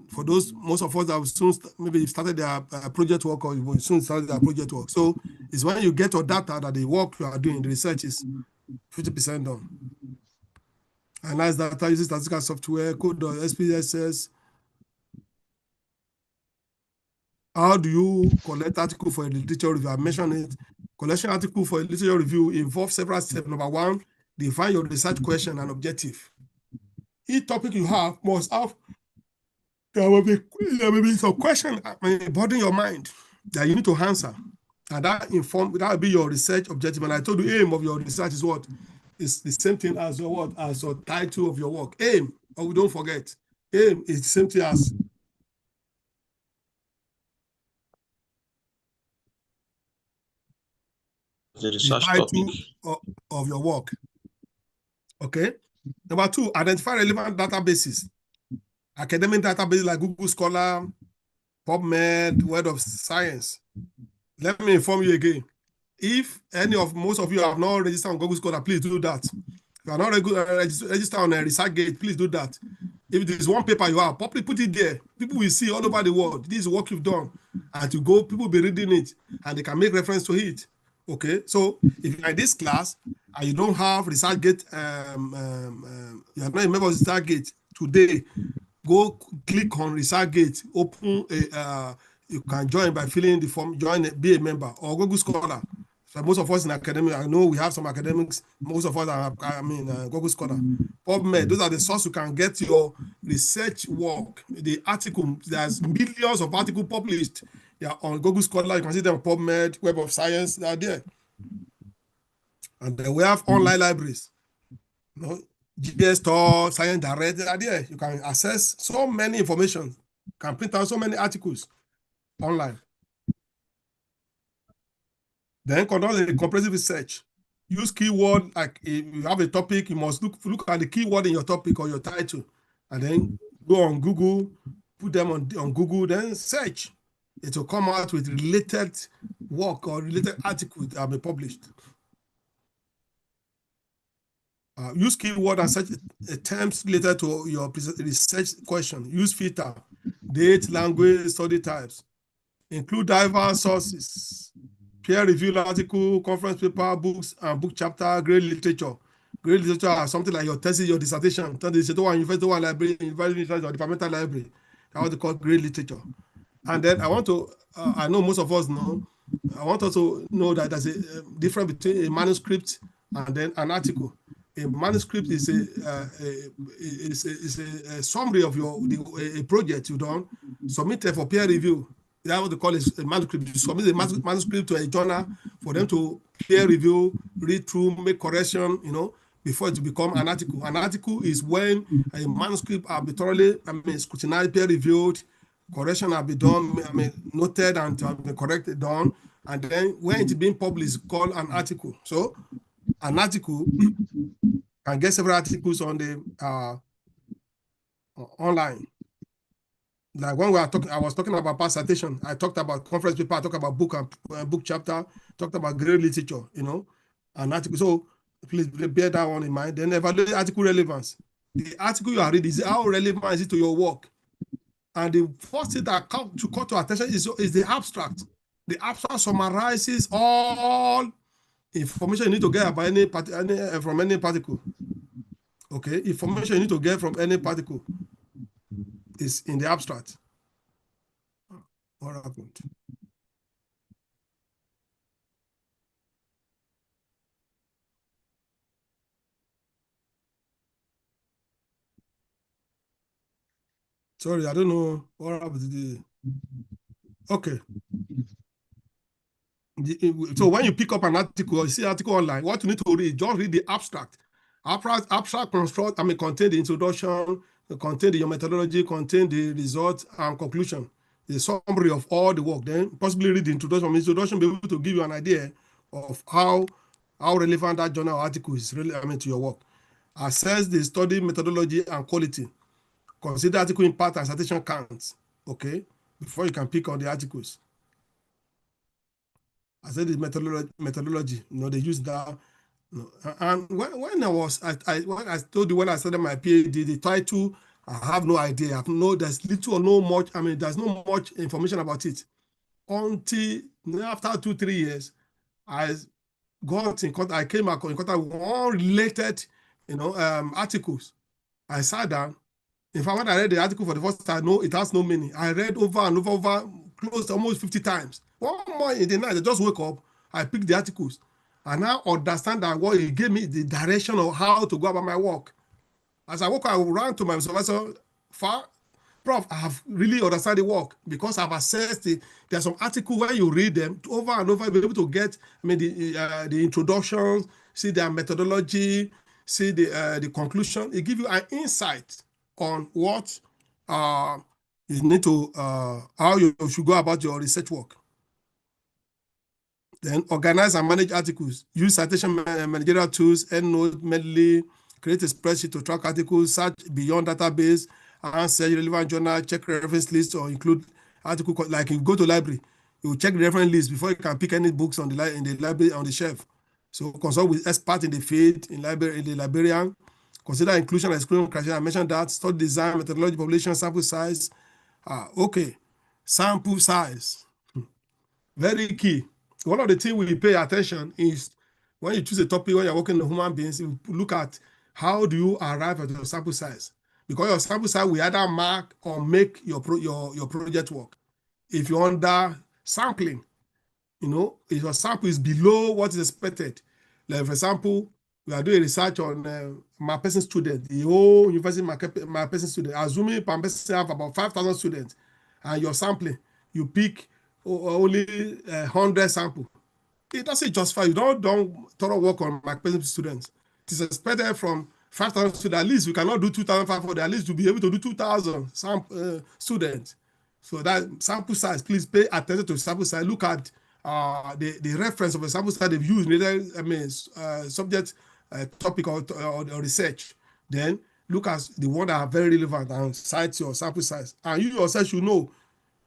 for those, most of us that will soon maybe started their project work or will soon start their project work. So it's when you get your data that the work you are doing, the research is 50% done. Analyze data using statistical software, code or SPSS. How do you collect article for a literature review? I mentioned it. Collection article for a literature review involves several steps. Number 1, define your research question and objective. Each topic you have must have, there will be some question bothering your mind that you need to answer. And that will be your research objective. And I told you, aim of your research is what? It's the same thing as your what? As your title of your work. Aim, or we don't forget. Aim is the same thing as the research title topic of your work. Okay. Number 2, identify relevant databases. Academic databases like Google Scholar, PubMed, Web of Science. Let me inform you again. If most of you have not registered on Google Scholar, please do that. If you are not registered on ResearchGate, please do that. If there is one paper you have, probably put it there. People will see all over the world. This is what you've done. And to go, people will be reading it and they can make reference to it. Okay, so if you're in this class and you don't have ResearchGate, you are not a member of ResearchGate today, go click on ResearchGate, open you can join by filling the form, be a member, or Google Scholar. So most of us in academic, I know we have some academics, most of us are, Google Scholar. PubMed, those are the sources you can get your research work, the article, there's millions of articles published. Yeah, on Google Scholar, you can see them on PubMed, Web of Science, they are there. And then we have online libraries. GS Store, Science Direct, they are there. You can access so many information, can print out so many articles online. Then conduct a comprehensive research. Use keyword, like if you have a topic, you must look at the keyword in your topic or your title, and then go on Google, put them on Google, then search. It will come out with related work or related articles that have been published. Use keyword and search terms related to your research question. Use filter, date, language, study types. Include diverse sources, peer-reviewed article, conference paper, books, and book chapter, grade literature. Grade literature are something like your thesis, your dissertation, university one library, university or departmental library. That's what they call grade literature. And then I want to, I know most of us know, I want us to know that there's a difference between a manuscript and then an article. A manuscript is a summary of a project you've done, submitted for peer review. That's what they call a manuscript. You submit a manuscript to a journal for them to peer review, read through, make correction, before it become an article. An article is when a manuscript will be thoroughly, scrutinized, peer reviewed, correction will be done, noted and corrected, done. and then when it's being published, called an article. So an article can get several articles on the online. Like when we are talking, I was talking about past citation. I talked about conference paper. I talked about book and book chapter. Talked about great literature. An article. So please bear that one in mind. Then evaluate article relevance. The article you are reading, is how relevant is it to your work? And the first thing that call to attention is the abstract. The abstract summarizes all information you need to get about from any particle. Okay, information you need to get from any particle is in the abstract. What happened? Sorry, I don't know what happened. Okay. So when you pick up an article, you see an article online, what you need to read, just read the abstract. Abstract construct, contain the introduction, contain your methodology, contain the result and conclusion, the summary of all the work. Then possibly read the introduction. Introduction will be able to give you an idea of how relevant that journal article is really to your work. Assess the study methodology and quality. Consider article impact and citation counts. Okay, before you can pick on the articles. I said the methodology. They use that. And when I told you when I started my PhD, the title, I have no idea. There's little or no much. There's not much information about it. Until after 2-3 years, I got in contact. I came in contact with all related, articles. I sat down. In fact, when I read the article for the first time, it has no meaning. I read over and over, close to almost 50 times. One morning in the night, I just wake up, I pick the articles, and now understand that what it gave me the direction of how to go about my work. As I woke up, I ran to my supervisor, Prof, I have really understand the work because I've assessed it. There's some article where you read them over and over, be able to get the introduction, see their methodology, see the conclusion. It gives you an insight on what you need to, how you should go about your research work. Then organize and manage articles. Use citation managerial tools, EndNote, Medley, create a spreadsheet to track articles, search beyond database, answer relevant journal, check reference list, or include article. Like you go to library, you check the reference list before you can pick any books in the library on the shelf. So consult with experts in the field, in the librarian. Consider inclusion and exclusion criteria. I mentioned that. Study design, methodology, population, sample size. Okay. Sample size. Very key. One of the things we pay attention is when you choose a topic, when you're working with human beings, you look at how do you arrive at your sample size. Because your sample size will either mark or make your project work. If you're under sampling, if your sample is below what is expected, like for example, we are doing research on my person student, the whole university my person student. Assuming per person have about 5,000 students, and you're sampling, you pick only 100 sample. It doesn't justify. You don't thorough work on my person students. It is expected from 5,000 students. At least we cannot do 2,500. At least to be able to do 2,000 students. So that sample size, please pay attention to sample size. Look at the reference of a sample size they've used, subject, topic or research. Then look at the one that are very relevant and cite your sample size. And you yourself should know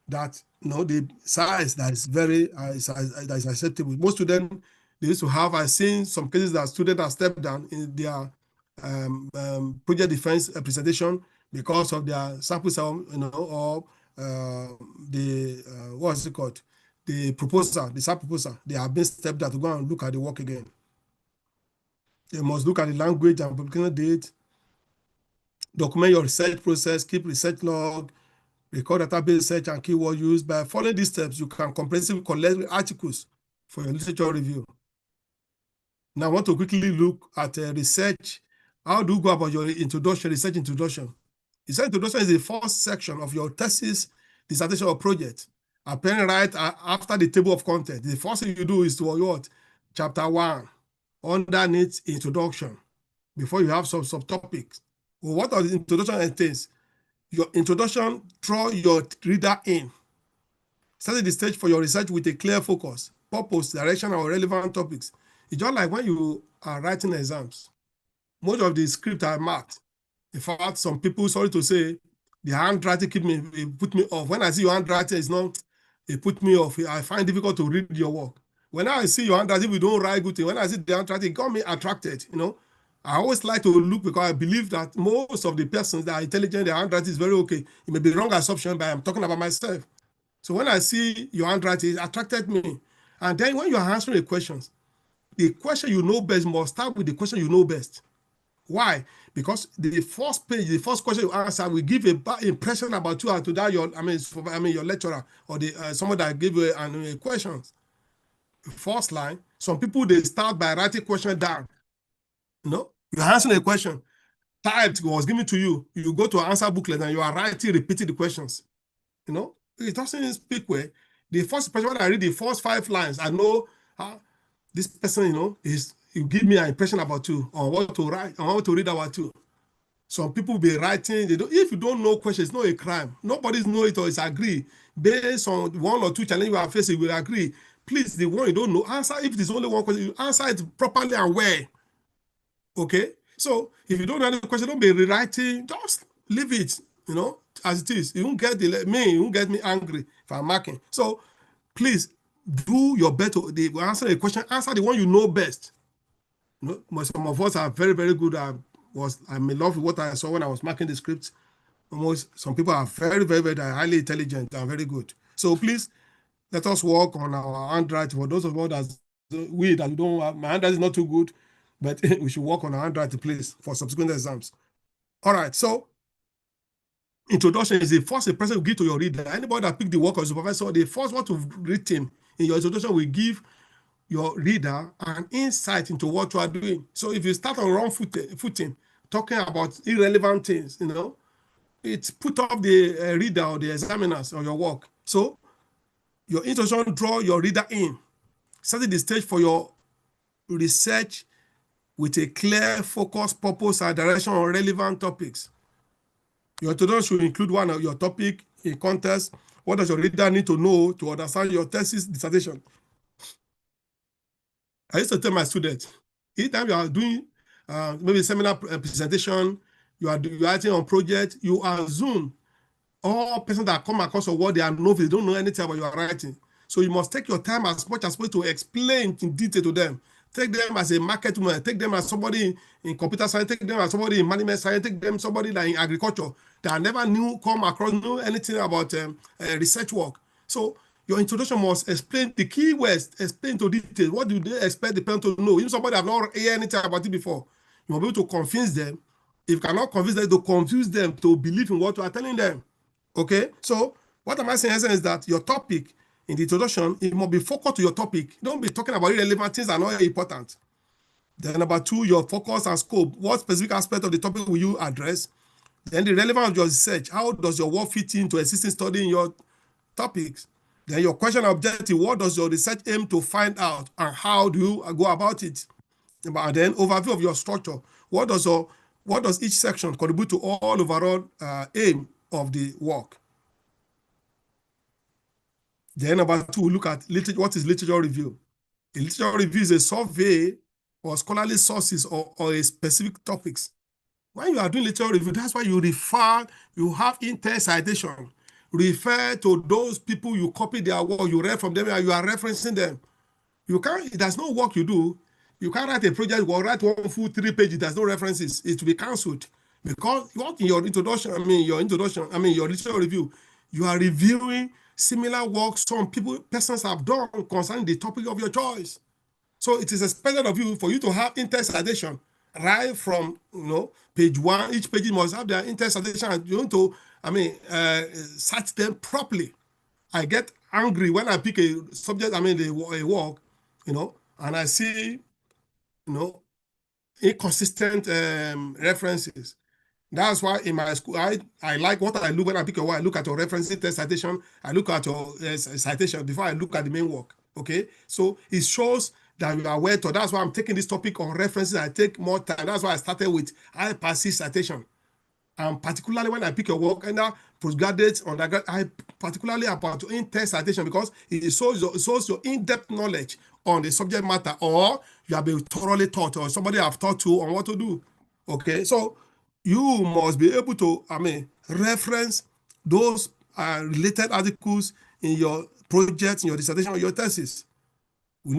that the size that is very that is acceptable. Most students, they used to have. I've seen some cases that students have stepped down in their project defense presentation because of their sample size, or the what's it called? The proposal, the sub-proposal. They have been stepped down to go and look at the work again. They must look at the language and publication date. Document your research process. Keep research log. Record database search and keyword use. By following these steps, you can comprehensively collect articles for your literature review. Now, I want to quickly look at research. How do you go about your introduction, research introduction? Research introduction is the first section of your thesis, dissertation, or project. Appearing right after the table of content. The first thing you do is to what? Chapter 1, underneath introduction, before you have some subtopics. Well, what are the introduction entails? Your introduction, draw your reader in. Set the stage for your research with a clear focus. purpose, direction, or relevant topics. It's just like when you are writing exams. Most of the script are marked. In fact, some people, sorry to say, the handwriting put me off. When I see your handwriting, it put me off. I find it difficult to read your work. When I see your handwriting, we don't write good thing. When I see the handwriting, it got me attracted, I always like to look because I believe that most of the persons that are intelligent, their handwriting is very okay. It may be wrong assumption, but I'm talking about myself. So when I see your handwriting, it attracted me. And then when you are answering the questions, the question you know best must start with the question you know best. Why? Because the first page, the first question you answer will give a bad impression about you and to that your lecturer or the someone that gave you a questions. First line, some people they start by writing question down. You're answering a question. Typed was given to you. You go to an answer booklet and you are repeating the questions. It doesn't speak well. The first impression, when I read the first 5 lines, I know this person, you give me an impression about you on what to write, on what to read about you. Some people be writing, if you don't know questions, it's not a crime. Nobody's know it or is agree. Based on 1 or 2 challenges you are facing, we agree. Please, the one you don't know, answer. If there's only one question, you answer it properly and well. Okay? So if you don't know the question, don't be rewriting, just leave it, as it is. You won't get me angry if I'm marking. So please do your best to answer a question, answer the one you know best. Some of us are very, very good. I'm in love with what I saw when I was marking the script. Some people are very, very, very highly intelligent and very good. So please let us work on our handwriting. For those of us that don't have, my handwriting is not too good, but we should work on our handwriting, please, for subsequent exams. All right. So introduction is the first impression you give to your reader. Anybody that pick the work of supervisor, the first what you've written in your introduction will give your reader an insight into what you are doing. So if you start on wrong footing, talking about irrelevant things, it's put off the reader or the examiners on your work. So your introduction draw your reader in, setting the stage for your research with a clear focus, purpose, and direction on relevant topics. Your introduction should include one of your topic in context. What does your reader need to know to understand your thesis dissertation? I used to tell my students, anytime you are doing maybe seminar presentation, you are writing on project, you assume all persons that come across your work, they are novice, they don't know anything about your writing. So you must take your time as much as possible to explain in detail to them. Take them as a market woman, take them as somebody in computer science, take them as somebody in management science, take them somebody like in agriculture that I never knew anything about research work. So your introduction must explain the key words, explain to detail. What do they expect the parent to know? If somebody have not heard anything about it before, you will be able to convince them. If you cannot convince them, to confuse them to believe in what you are telling them. Okay? So what am I saying is that your topic in the introduction, it must be focused to your topic. Don't be talking about irrelevant things that are not important. Then number 2, your focus and scope. What specific aspect of the topic will you address? Then the relevance of your research. How does your work fit into existing study in your topics? Then your question objective. What does your research aim to find out and how do you go about it? And then overview of your structure. What does each section contribute to all overall aim of the work? Then number 2, look at what is literature review. A literature review is a survey or scholarly sources or a specific topics. When you are doing literature review, that's why you have in-text citation. Refer to those people you copy their work, you read from them, and you are referencing them. There's no work you do. You can't write a project or write 1 full 3 pages, there's no references. It will be cancelled. Because what in your introduction, your literature review, you are reviewing similar work some persons have done concerning the topic of your choice. So it is expected of you for you to have in-text citation right from page 1. Each page must have their in-text citation, and you want to cite them properly. I get angry when I pick a subject, a work, and I see inconsistent references. That's why in my school, I like what I look when I pick a work. I look at your references, text citation. I look at your citation before I look at the main work. Okay, so it shows that you are aware. So that's why I'm taking this topic on references. I take more time. That's why I started with I pass citation. And particularly when I pick a work, and postgraduate, undergrad, particularly about in-text citation because it shows your in-depth knowledge on the subject matter, or you have been thoroughly taught, or somebody have taught you on what to do. Okay, so you must be able to, reference those related articles in your project, in your dissertation, or your thesis. We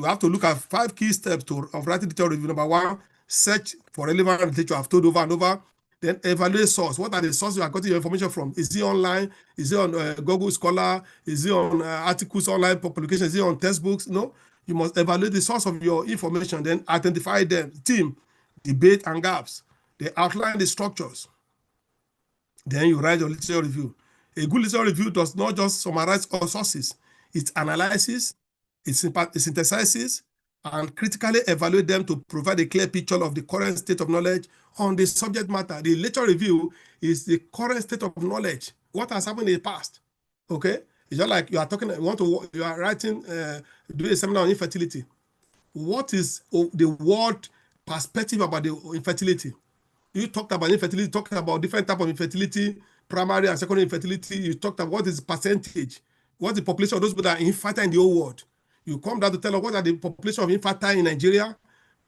have to look at 5 key steps of writing literature review. Number 1, search for relevant literature. I've told over and over. Then evaluate source. What are the sources you are getting your information from? Is it online? Is it on Google Scholar? Is it on articles, online publications? Is it on textbooks? No. You must evaluate the source of your information, then identify them. Theme, debate, and gaps. They outline the structures. Then you write your literature review. A good literature review does not just summarize all sources. It analyzes, it synthesizes, and critically evaluate them to provide a clear picture of the current state of knowledge on the subject matter. The literature review is the current state of knowledge, what has happened in the past. Okay? It's just like you are talking, you are writing, doing a seminar on infertility. What is the world perspective about the infertility? You talked about infertility, talking about different types of infertility, primary and secondary infertility. You talked about what is the percentage, what's the population of those people that are infertile in the whole world. You come down to tell us what are the population of infertile in Nigeria.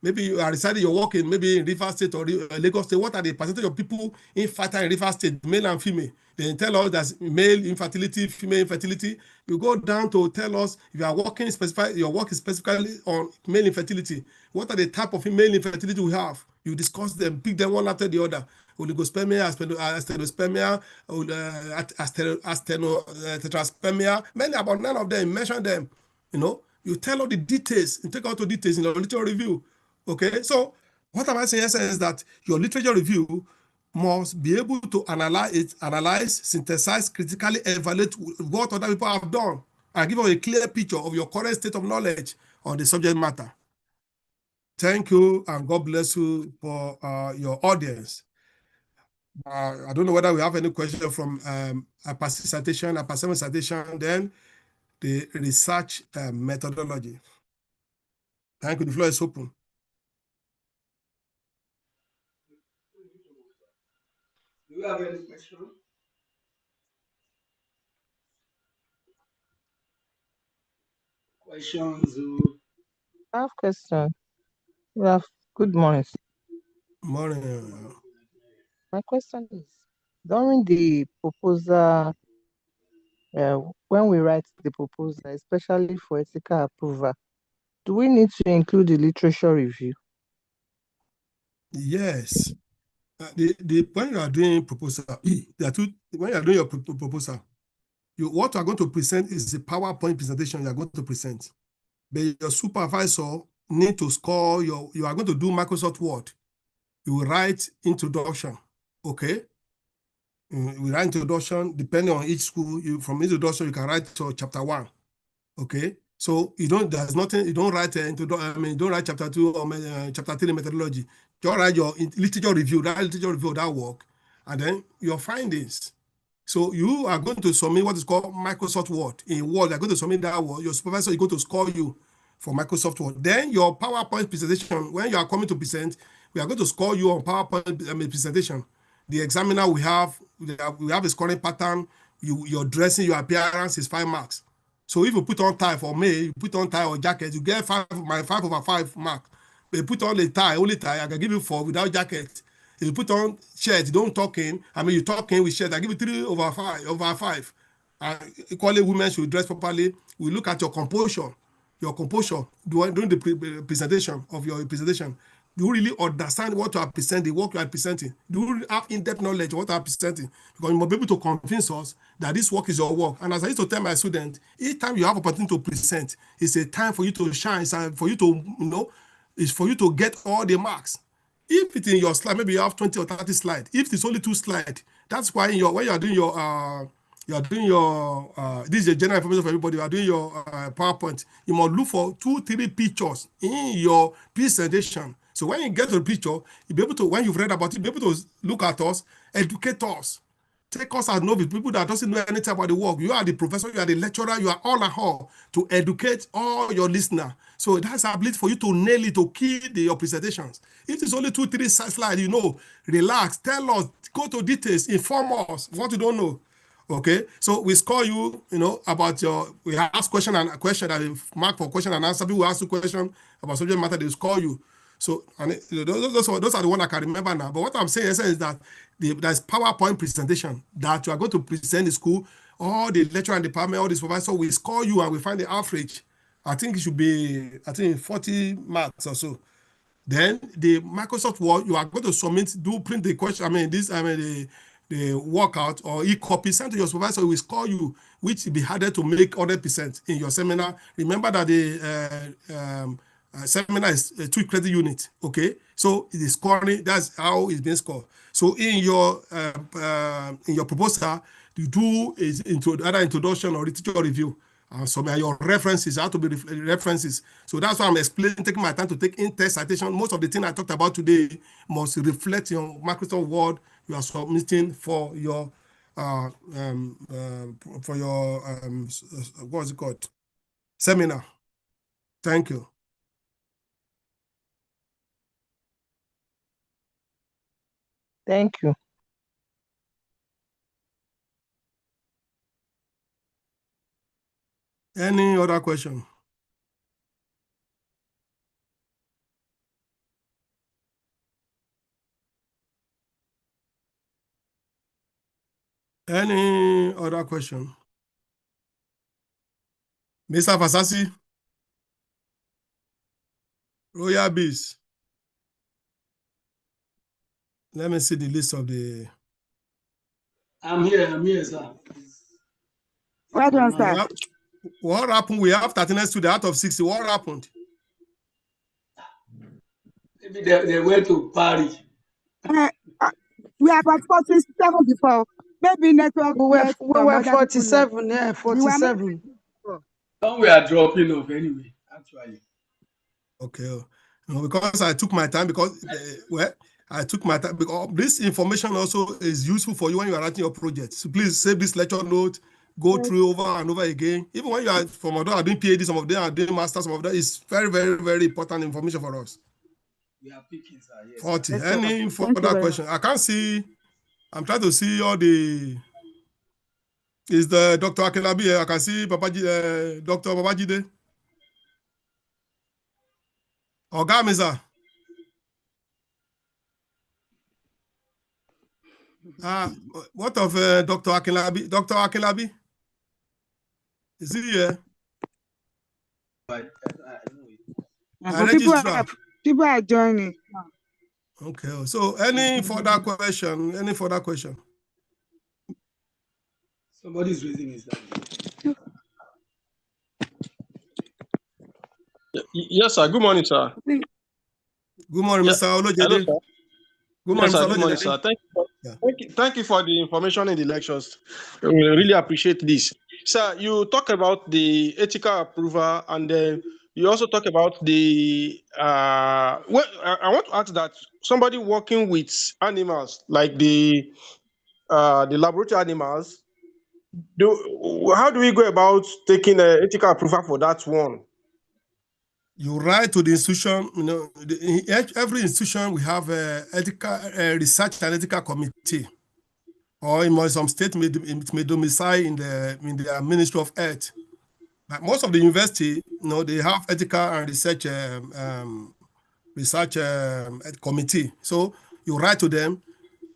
Maybe you are residing, you're working maybe in Rivers State or Lagos State. What are the percentage of people infertile in Rivers State, male and female? Then tell us that's male infertility, female infertility. You go down to tell us if you are working your work is specifically on male infertility. What are the type of female infertility we have? You discuss them, pick them one after the other. Oligospermia, astenospermia, tetraspermia, many, about 9 of them, mention them. You tell all the details, you take out the details in your literature review. Okay, so what am I saying is that your literature review must be able to analyze, synthesize, critically evaluate what other people have done, and give you a clear picture of your current state of knowledge on the subject matter. Thank you, and God bless you for your audience. I don't know whether we have any question from a passive citation, then the research methodology. Thank you. The floor is open. Do you have any question? Questions? I have question. Good morning. Morning. My question is, during the proposal, when we write the proposal, especially for ethical approval, do we need to include the literature review? Yes. When you are doing proposal, there are two. When you are doing your proposal, what you are going to present is a PowerPoint presentation you are going to present. But your supervisor need to score you are going to do Microsoft Word. You will write introduction. Okay. We write introduction depending on each school. From introduction you can write to chapter 1. Okay. So you don't write don't write chapter 2 or chapter 3 methodology. Just write your literature review, of that work, and then your findings. So you are going to submit what is called Microsoft Word. In Word, you're going to submit that Word. Your supervisor is going to score you for Microsoft Word. Then your PowerPoint presentation, when you are coming to present, we are going to score you on PowerPoint presentation. The examiner we have a scoring pattern. Your dressing, your appearance is 5 marks. So if you put on tie for May, you put on tie or jacket, you get 5 over 5 mark. But you put on a tie, only tie, I can give you 4 without jacket. If you put on shirt, you don't talk in. You talk in with shirt, I give you 3 over 5. Equally, women should dress properly. We look at your composure during the presentation of your presentation. Do you really understand what you are presenting, what you are presenting? Do you have in-depth knowledge of what you are presenting? Because you must be able to convince us that this work is your work. And as I used to tell my students, each time you have opportunity to present, it's a time for you to shine, it's for you to, it's for you to get all the marks. If it's in your slide, maybe you have 20 or 30 slides. If it's only 2 slides, that's why when you are doing your this is a general information for everybody. You are doing your PowerPoint. You must look for 2-3 pictures in your presentation. So when you get to the picture, you'll be able to, when you've read about it, you'll be able to look at us, educate us, take us as novice, people that doesn't know anything about the work. You are the professor, you are the lecturer, you are all and all to educate all your listeners. So that's the ability for you to nail it, to kill your presentations. If it's only 2-3 slides, relax, tell us, go to details, inform us what you don't know. Okay, so we score you, about we ask question that we mark for question and answer. People ask you question about subject matter, they score you. So, and those are the ones I can remember now. But what I'm saying is that there's PowerPoint presentation that you are going to present in school, all the lecturer and department, all the supervisor, we score you and we find the average. I think it should be, 40 marks or so. Then the Microsoft Word, you are going to submit, print the question, the workout or e-copy, sent to your supervisor, will score you, which will be harder to make 100% in your seminar. Remember that the seminar is a 2 credit unit, okay? So it is scoring, that's how it's being scored. So in your proposal, you do either introduction or teacher review. So your references have to be references. So that's why I'm explaining, taking my time to take in-text citation. Most of the things I talked about today must reflect your Microsoft Word you are submitting for your what's it called? Seminar. Thank you. Thank you. Any other question? Any other question? Mr. Fasasi? Royal Bees. Let me see the list of the... I'm here, sir. Well done, sir. What happened? We have 39 students out of 60. What happened? Maybe they went to Paris. We are about 47 before. Maybe network. We were 47, yeah, 47. Some we are dropping off anyway, actually. Okay. No, because I took my time because, I took my time because this information also is useful for you when you are writing your project. So please save this lecture note, go through over and over again. Even when you are from other doing PhD, some of them are doing masters, some of them is very, very, very important information for us. We are picking, sir. Yes, 40. sir. Any further question? I can't see. I'm trying to see all the. Is the Dr. Akelabi here? I can see Dr. Babajide. Ogamiza. What of Dr. Akelabi? Dr. Akelabi? Is he here? People are joining. Okay. So any further question? Any further question? Somebody's raising his hand. Yes, sir. Good morning, sir. Good morning, Mr. Olojede. Hello, sir. Good morning, Yes, Mr. good morning, sir. Thank you for the information in the lectures. We really appreciate this. Sir, you talk about the ethical approval, and then you also talk about the I want to ask that somebody working with animals, like the laboratory animals, how do we go about taking an ethical approval for that one? You write to the institution. Every institution we have ethical research and ethical committee, or in some state may domicile in the Ministry of Health. But most of the university, they have ethical and research committee. So you write to them,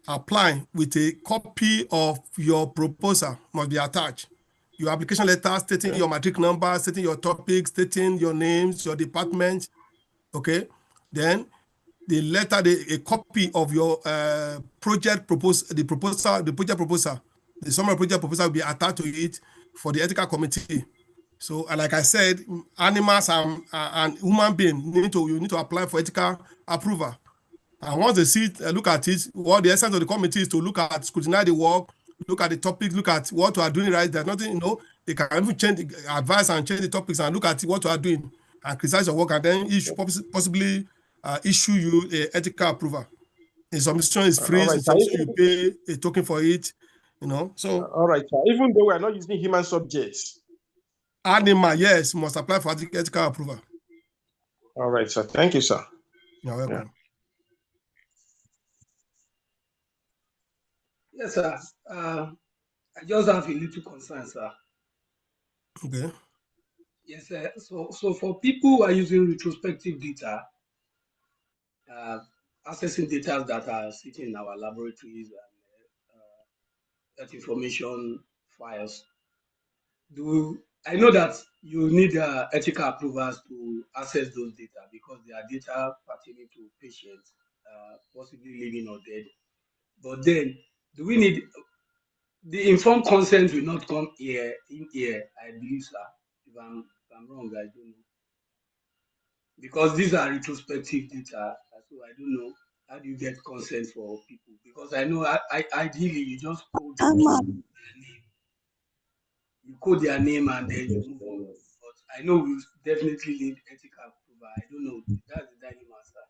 apply with a copy of your proposal must be attached. Your application letter stating your matric number, stating your topics, stating your names, your department. Okay. Then the letter, a copy of your project proposal, the project proposal, the summary project proposal will be attached to it for the ethical committee. So, like I said, animals and human beings you need to apply for ethical approval. And once they see it, look at it, what the essence of the committee is to look at, scrutinize the work, look at the topic, look at what we are doing right. There's nothing, they can even change, advise and change the topics and look at what we are doing and criticize your work, and then possibly issue you an ethical approval. The submission is free, right, so you pay a token for it, So all right, sir. Even though we are not using human subjects. Animal, yes, must apply for ethical approval. All right, sir. Thank you, sir. You're welcome. Yes, sir. I just have a little concern, sir. Okay. Yes, sir. So for people who are using retrospective data, uh, accessing data that are sitting in our laboratories and that information files, I know that you need ethical approvals to access those data because they are data pertaining to patients, possibly living or dead. But then, do we need the informed consent will not come here in here? I believe, sir. If I'm wrong, I don't know because these are retrospective data, so I don't know how do you get consent for people because I know ideally you just code their name, you code their name and then you move on. But I know we definitely need ethical approval. I don't know. That's the dilemma, sir.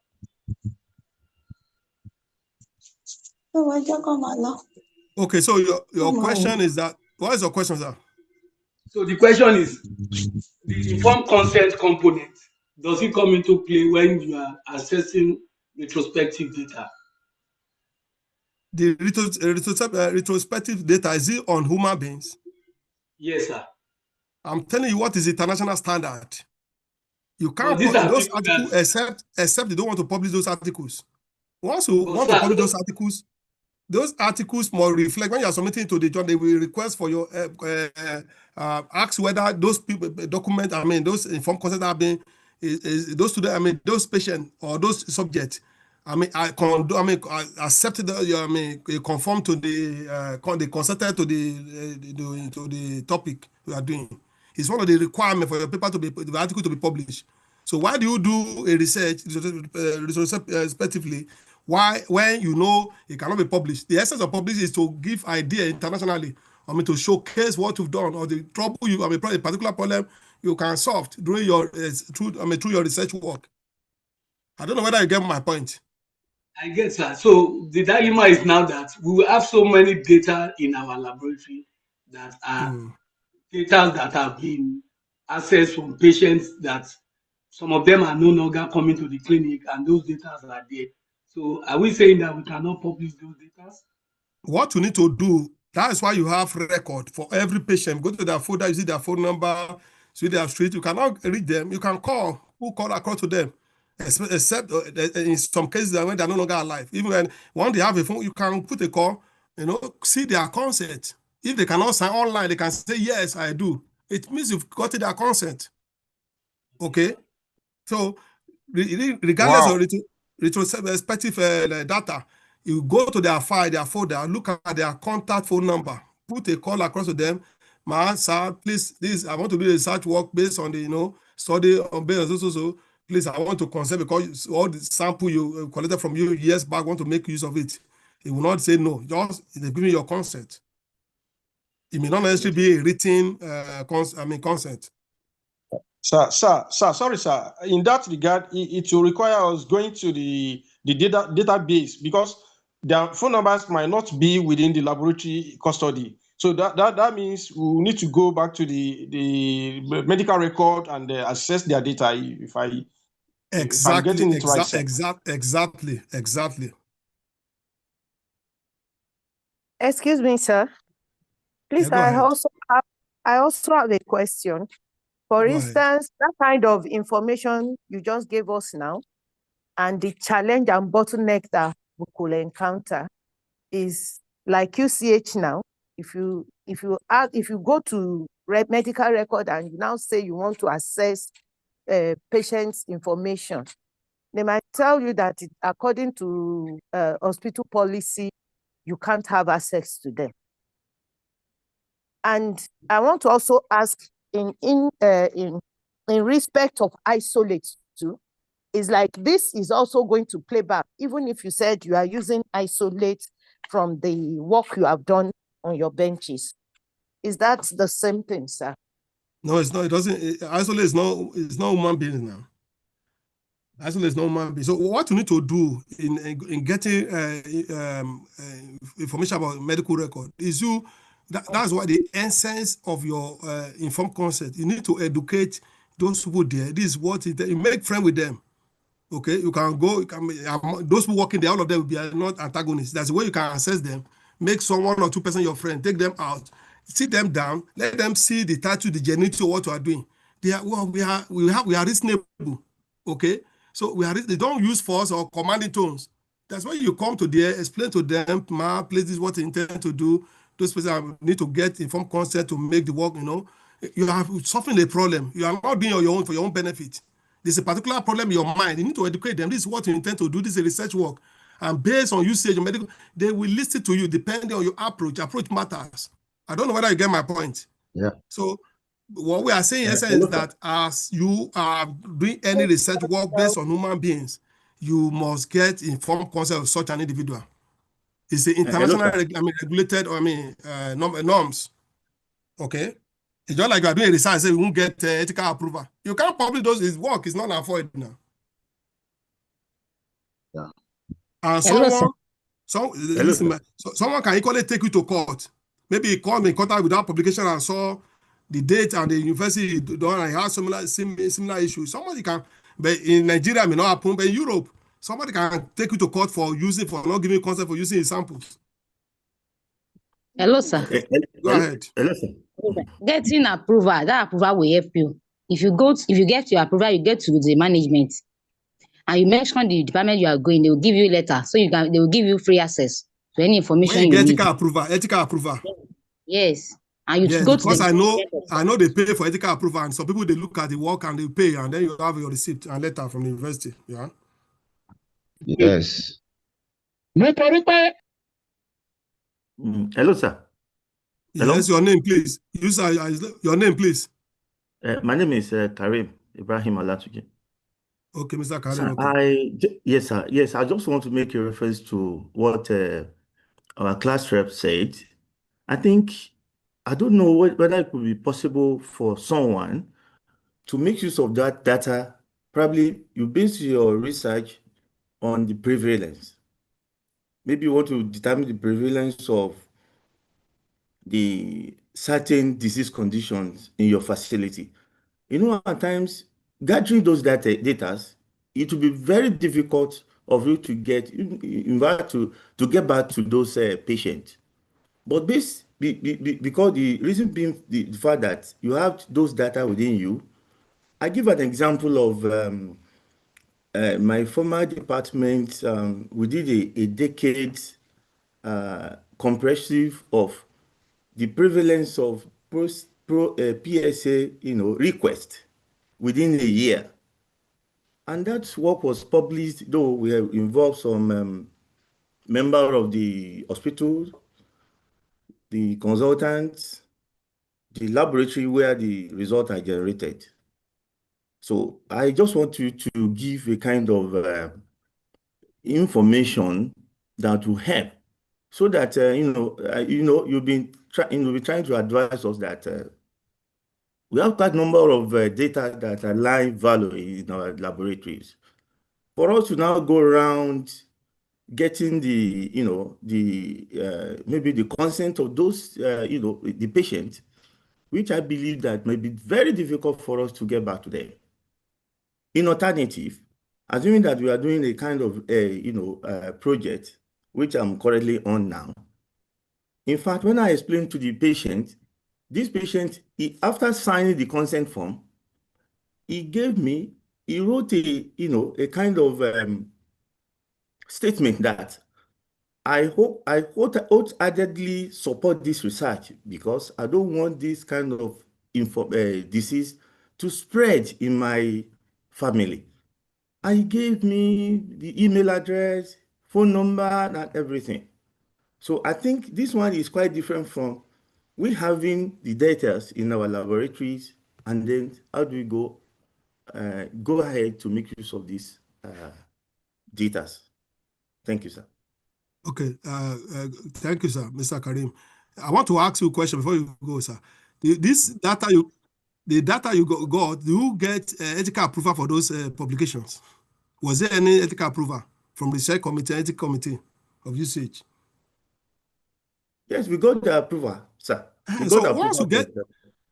Okay, so your question is that, what is your question, sir? So the question is, the informed consent component, does it come into play when you are assessing retrospective data? The retrospective data, is it on human beings? Yes, sir. I'm telling you what is international standard. You But can't these put are those people articles that, except you don't want to publish those articles. Once you but want to sir, publish those articles must reflect when you are submitting to the journal. They will request for your ask whether those people document. I mean, those informed consent have been those students. I mean, those patients or those subjects. I mean, I accepted. I mean, conform to the they consented to the topic we are doing. It's one of the requirements for your paper to be the article to be published. So why do you do a research respectively? Why, when you know it cannot be published? The essence of publishing is to give idea internationally. I mean, to showcase what you've done or the trouble you, I mean, a particular problem you can solve during your through your research work. I don't know whether you get my point. I guess, sir. So the dilemma is now that we will have so many data in our laboratory that are data that have been accessed from patients that some of them are no longer coming to the clinic and those data are there. So are we saying that we cannot publish those data? What you need to do, that is why you have record for every patient. Go to their folder, you see their phone number, see their street. You cannot read them. You can call. Who call across to them? Except in some cases when they're no longer alive. Even when they have a phone, you can put a call, see their consent. If they cannot sign online, they can say, yes, I do. It means you've got their consent. Okay? So, regardless of retrospective data, you go to their file, their folder, look at their contact phone number, put a call across to them. Sir, please, I want to do research work based on the, study on based on so. Please, I want to consent because all the sample you collected from you years back, want to make use of it. It will not say no. Just give me your consent. It may not necessarily be a written consent. Sir, sorry, sir. In that regard, it will require us going to the database because their phone numbers might not be within the laboratory custody. So that means we need to go back to the medical record and access their data. If I'm getting it right, sir. Exactly. Excuse me, sir. Please, Yeah, I also have a question. For instance, that kind of information you just gave us now, and the challenge and bottleneck that we could encounter is like UCH now. If you go to medical record and you now say you want to access patient's information, they might tell you that according to hospital policy, you can't have access to them. And I want to also ask in respect of isolates too, is like this is also going to play back, even if you said you are using isolate from the work you have done on your benches. Is that the same thing, sir? No, it's not. It doesn't. Isolate is no human being now. Isolate is no human being. So what you need to do in getting information about medical record is that's why the essence of your informed consent. You need to educate those people there. This is what you make friends with them. Okay, you can go. Those people working there, all of them will be not antagonists. That's the way you can access them. make someone or two person your friend, take them out, sit them down, let them see the title, the genealogy of what you are doing. They are, well, we are reasonable, okay? So they don't use force or commanding tones. That's why you come to there, explain to them, please, this is what you intend to do. Those people need to get informed consent to make the work, You have solving a problem. You are not doing your own for your own benefit. There's a particular problem in your mind. You need to educate them. This is what you intend to do. This is a research work. And based on usage of medical, they will listen to you depending on your approach. Approach matters. I don't know whether you get my point. Yeah. So what we are saying is that as you are doing any research work based on human beings, you must get informed consent of such an individual. It's the international regulated norms. Okay. It's just like you are doing research, say you won't get ethical approval. You can't publish those. His work is not avoided now. Yeah. And someone can equally take you to court. Maybe he called me in contact without publication and saw the date and the university done and has similar issues. Somebody can, but in Nigeria, may not happen, but in Europe, somebody can take you to court for not giving consent for using his samples. Hello, sir. Go ahead. Hello, sir. Getting approval, that approval will help you. If you get your approval, you get to the management, and you mention the department you are going, they will give you a letter, so they will give you free access to any information you need. Ethical approval. Yes. And you go to because I know they pay for ethical approval, and some people they look at the work and they pay, and then you have your receipt and letter from the university. Yeah. Yes. Hello, sir. Hello? Yes, your name, please. Your name, please. My name is Karim Ibrahim Alatuji. Okay, Mr. Karim. Sir, okay. Yes, sir. Yes, I just want to make a reference to what our class rep said. I don't know whether it could be possible for someone to make use of that data. Probably you base your research on the prevalence. Maybe you want to determine the prevalence of the certain disease conditions in your facility. At times, gathering those data, it will be very difficult of you to get back to those patients. But because the reason being the fact that you have those data within you, I give an example of my former department. We did a decade comprehensive of the prevalence of PSA, request within a year. And that work was published, though we have involved some member of the hospital, the consultants, the laboratory where the results are generated. So I just want you to give a kind of information that will help, so that you've been trying to advise us that we have quite a number of data that are live value in our laboratories. For us to now go around getting maybe the consent of those the patient, which I believe that may be very difficult for us to get back to them. In alternative, assuming that we are doing a kind of project, which I'm currently on now. In fact, when I explained to the patient, this patient, after signing the consent form, he wrote a kind of statement that I wholeheartedly support this research, because I don't want this kind of disease to spread in my family. And he gave me the email address, phone number, and everything. So I think this one is quite different from we having the data in our laboratories, and then how do we go ahead to make use of these data? Thank you, sir. Okay, thank you, sir, Mr. Karim. I want to ask you a question before you go, sir. The data you got, do you get ethical approval for those publications? Was there any ethical approval from the research committee, ethics committee of usage? Yes, we got the approval, sir. So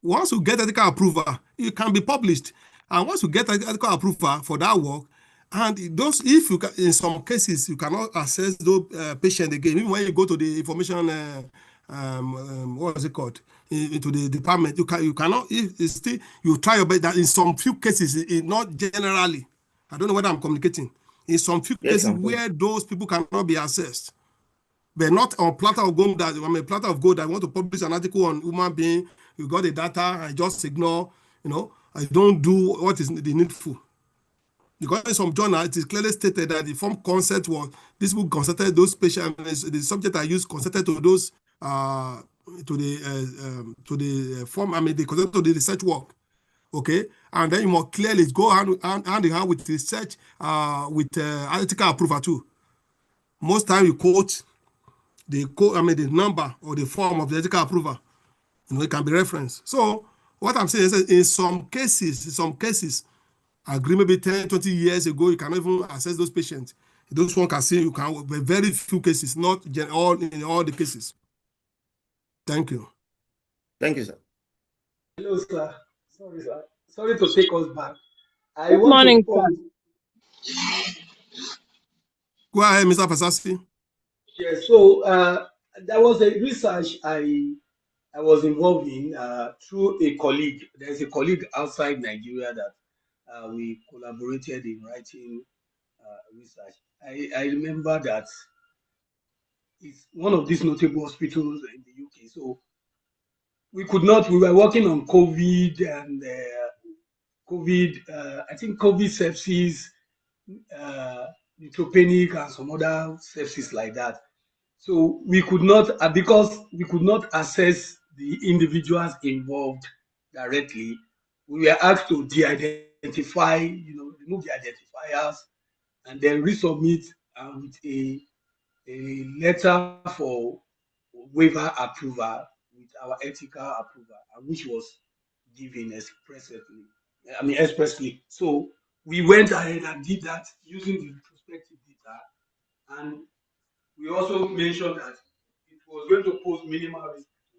once you get ethical approval, it can be published. And once you get ethical approval for that work, And those, if you can, in some cases, you cannot access those patients again. Even when you go to the information, what is it called, into the department, you cannot. If still, you try your best. That in some few cases, not generally. I don't know whether I'm communicating. In some few cases where those people cannot be accessed, but not on platter of gold. That I mean, platter of gold. I want to publish an article on human being. You got the data. I just ignore. I don't do what is the needful. Because in some journal, it is clearly stated that the form consent was, this book consented those patients, the subject I used consented to those, to the form, I mean, they consented to the research work, okay? And then you must clearly go hand in hand with research, with ethical approval too. Most time you quote the number or the form of the ethical approval, it can be referenced. So what I'm saying is that in some cases, I agree maybe 10, 20 years ago, you cannot even access those patients. Those one can see you can, but very few cases, not in all the cases. Thank you. Thank you, sir. Hello, sir. Sorry, sir. Sorry to take us back. Good morning, sir. Go ahead, Mr. Fasasi. Yes, so there was a research I was involved in through a colleague. There's a colleague outside Nigeria that we collaborated in writing research. I remember that it's one of these notable hospitals in the UK. So we were working on COVID and I think COVID sepsis, neutropenic and some other sepsis like that. So we could not, because we could not assess the individuals involved directly, we were asked to de-identify, remove the identifiers, and then resubmit with a letter for waiver approval with our ethical approval, which was given expressly. So we went ahead and did that using the retrospective data, and we also mentioned that it was going to pose minimal risk to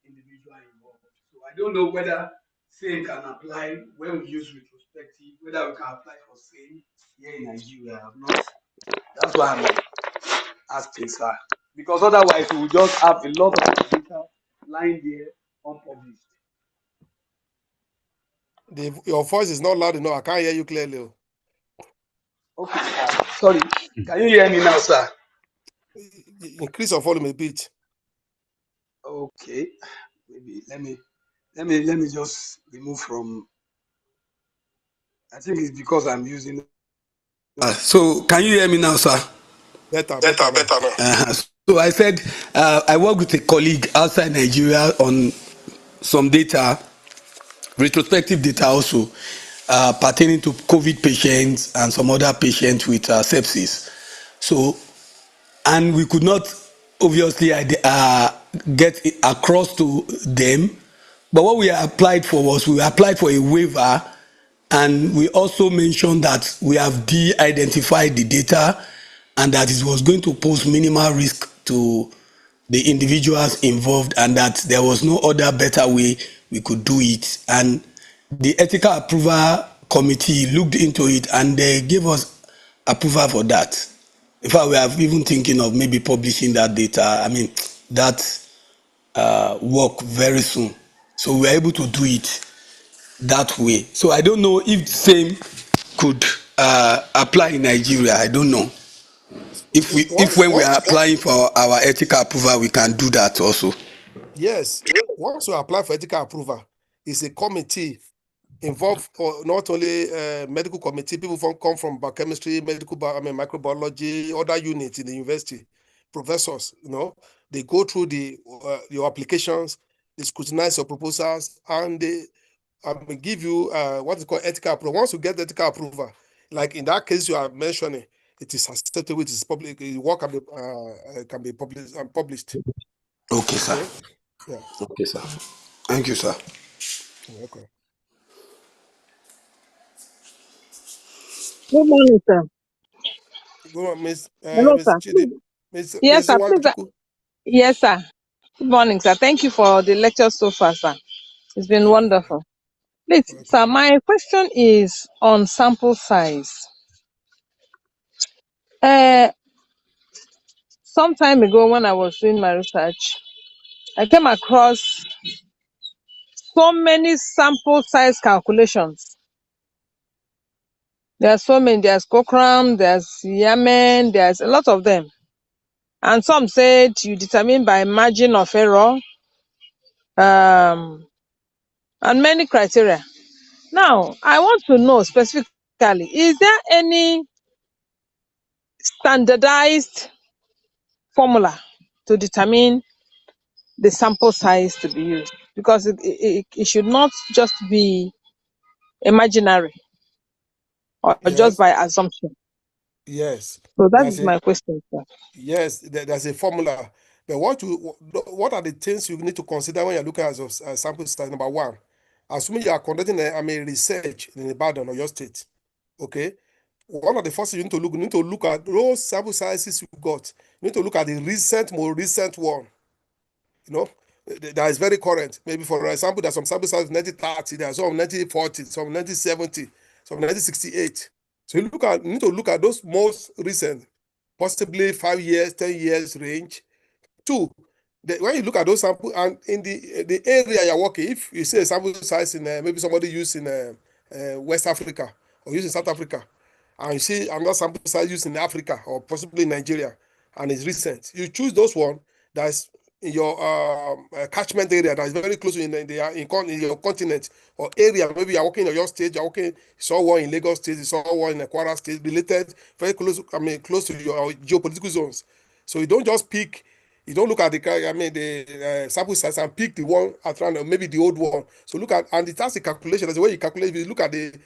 the individual involved. So I don't know whether same can apply when we use retrospective, whether we can apply for same here in Nigeria or not. That's why I'm asking, sir. Because otherwise we will just have a lot of data lying there unpublished. Your voice is not loud enough. I can't hear you clearly. Okay, sorry. Can you hear me now, sir? Increase your volume a bit. Okay. Maybe let me just remove from. I think it's because I'm using. So can you hear me now, sir? Better now. So I said I work with a colleague outside Nigeria on some data, retrospective data also, pertaining to COVID patients and some other patients with sepsis. So, and we could not obviously get across to them, but what we applied for was we applied for a waiver, and we also mentioned that we have de-identified the data and that it was going to pose minimal risk to the individuals involved, and that there was no other better way we could do it. And the ethical approval committee looked into it and they gave us approval for that. In fact, we are even thinking of maybe publishing that data, that work very soon. So we were able to do it that way. So I don't know if the same could apply in Nigeria. I don't know. If when we are applying for our ethical approval, we can do that also. Yes. Once you apply for ethical approval, it's a committee involved, not only medical committee, people come from biochemistry, microbiology, other units in the university, professors, they go through your applications, they scrutinize your proposals, and they give you what is called ethical approval. Once you get the ethical approval, like in that case you are mentioning, it is acceptable, it is public, the work can be published. Okay, sir. Okay? Yeah. Okay, sir. Thank you, sir. Okay. Good morning, sir. Go on, Miss. Hello, Miss sir. Chidi. Miss, Yes, sir. Yes, sir. Good morning, sir. Thank you for the lecture so far, sir. It's been wonderful. Please, sir, my question is on sample size. Some time ago when I was doing my research, I came across so many sample size calculations. There are so many. There's Cochrane, there's Yemen, there's a lot of them. And some said you determine by margin of error, and many criteria. Now, I want to know specifically, is there any standardized formula to determine the sample size to be used? Because it should not just be imaginary or just Yes, by assumption. yes. So that There's is a my question, sir. yes, there's a formula. But what are the things you need to consider when you're looking at sample size? Number one, assuming you are conducting research in Ibadan or your state, okay? One of the first things you need to look at those sample sizes you got. You need to look at the more recent one. You know, that is very current. Maybe for example, there's some sample size 1930, there's some 1940, some 1970, some 1968. So you need to look at those most recent, possibly 5 years, 10 years range. Two, when you look at those samples and in the area you're working, if you see a sample size in maybe somebody used in West Africa or used in South Africa, and you see another sample size used in Africa or possibly Nigeria, and it's recent, you choose those one that's in your catchment area that is very close in your continent or area. Maybe you're working in your state, you're working, you saw one in Lagos State, you saw one in Kwara State, related, very close, close to your geopolitical zones. So you don't just pick, you don't look at the sample size and pick the one at random, maybe the old one. So look at, and that's the calculation. That's the way you calculate. If you look at the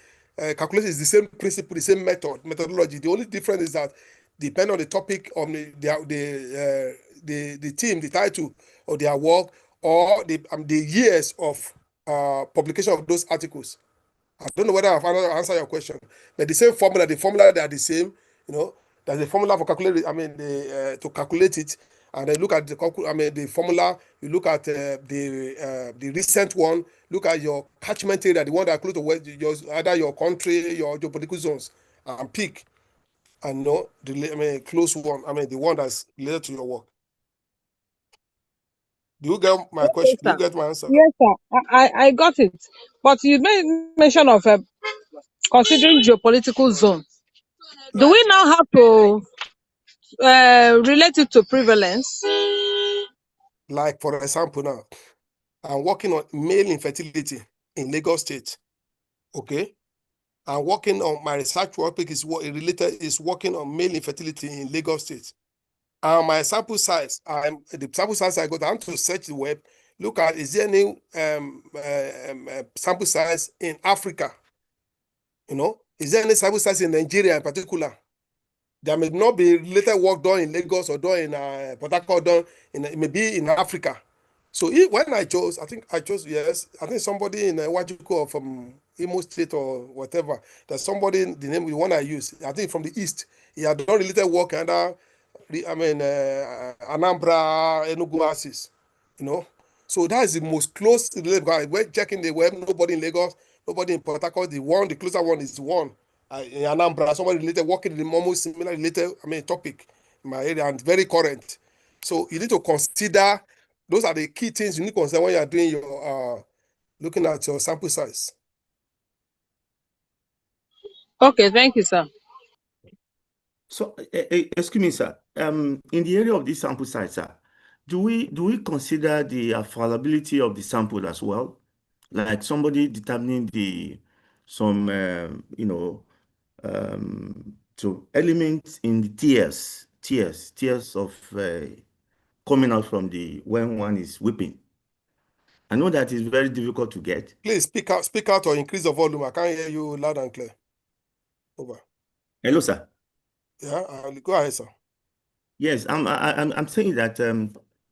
calculation, is the same principle, the same methodology. The only difference is that depending on the topic of the team, the title of their work, or the years of publication of those articles. I don't know whether I've answered your question, but the same formula, the formula they are the same. You know, there's a formula for calculate. To calculate it, and then look at the formula. You look at the recent one. Look at your catchment area, the one that are close to either your country, your geopolitical zones, and pick. And no, the close one. The one that's related to your work. Do you get my question? Do you get my answer? Yes, sir. I got it. But you made mention of considering geopolitical zone. Do we now have to relate it to prevalence? Like, for example, now, I'm working on male infertility in Lagos State. Okay? I'm working on my research topic is working on male infertility in Lagos State. And my sample size, the sample size I got, I want to search the web, look at, is there any sample size in Africa? You know, is there any sample size in Nigeria in particular? There may not be related work done in Lagos or done in Port Harcourt, done maybe in Africa. So when I chose, yes, I think somebody in Wajuku or from Imo State or whatever, there's somebody, the name, the one I use, I think from the East, he had done related work under, Anambra, Enugu axis, you know. So that is the most close related, because we're checking the web, nobody in Lagos, nobody in Port Harcourt, the closer one is the one in Anambra, somebody related, working in the almost similar related, topic in my area, and very current. So you need to consider, those are the key things you need to consider when you are doing your, looking at your sample size. Okay, thank you, sir. So, excuse me, sir. In the area of this sample size, sir, do we consider the availability of the sample as well? Like somebody determining some elements in the tiers of coming out from when one is whipping. I know that is very difficult to get. Please speak out or increase the volume. I can't hear you loud and clear. Over. Hello, sir. Yeah, go ahead, sir. Yes, I'm saying that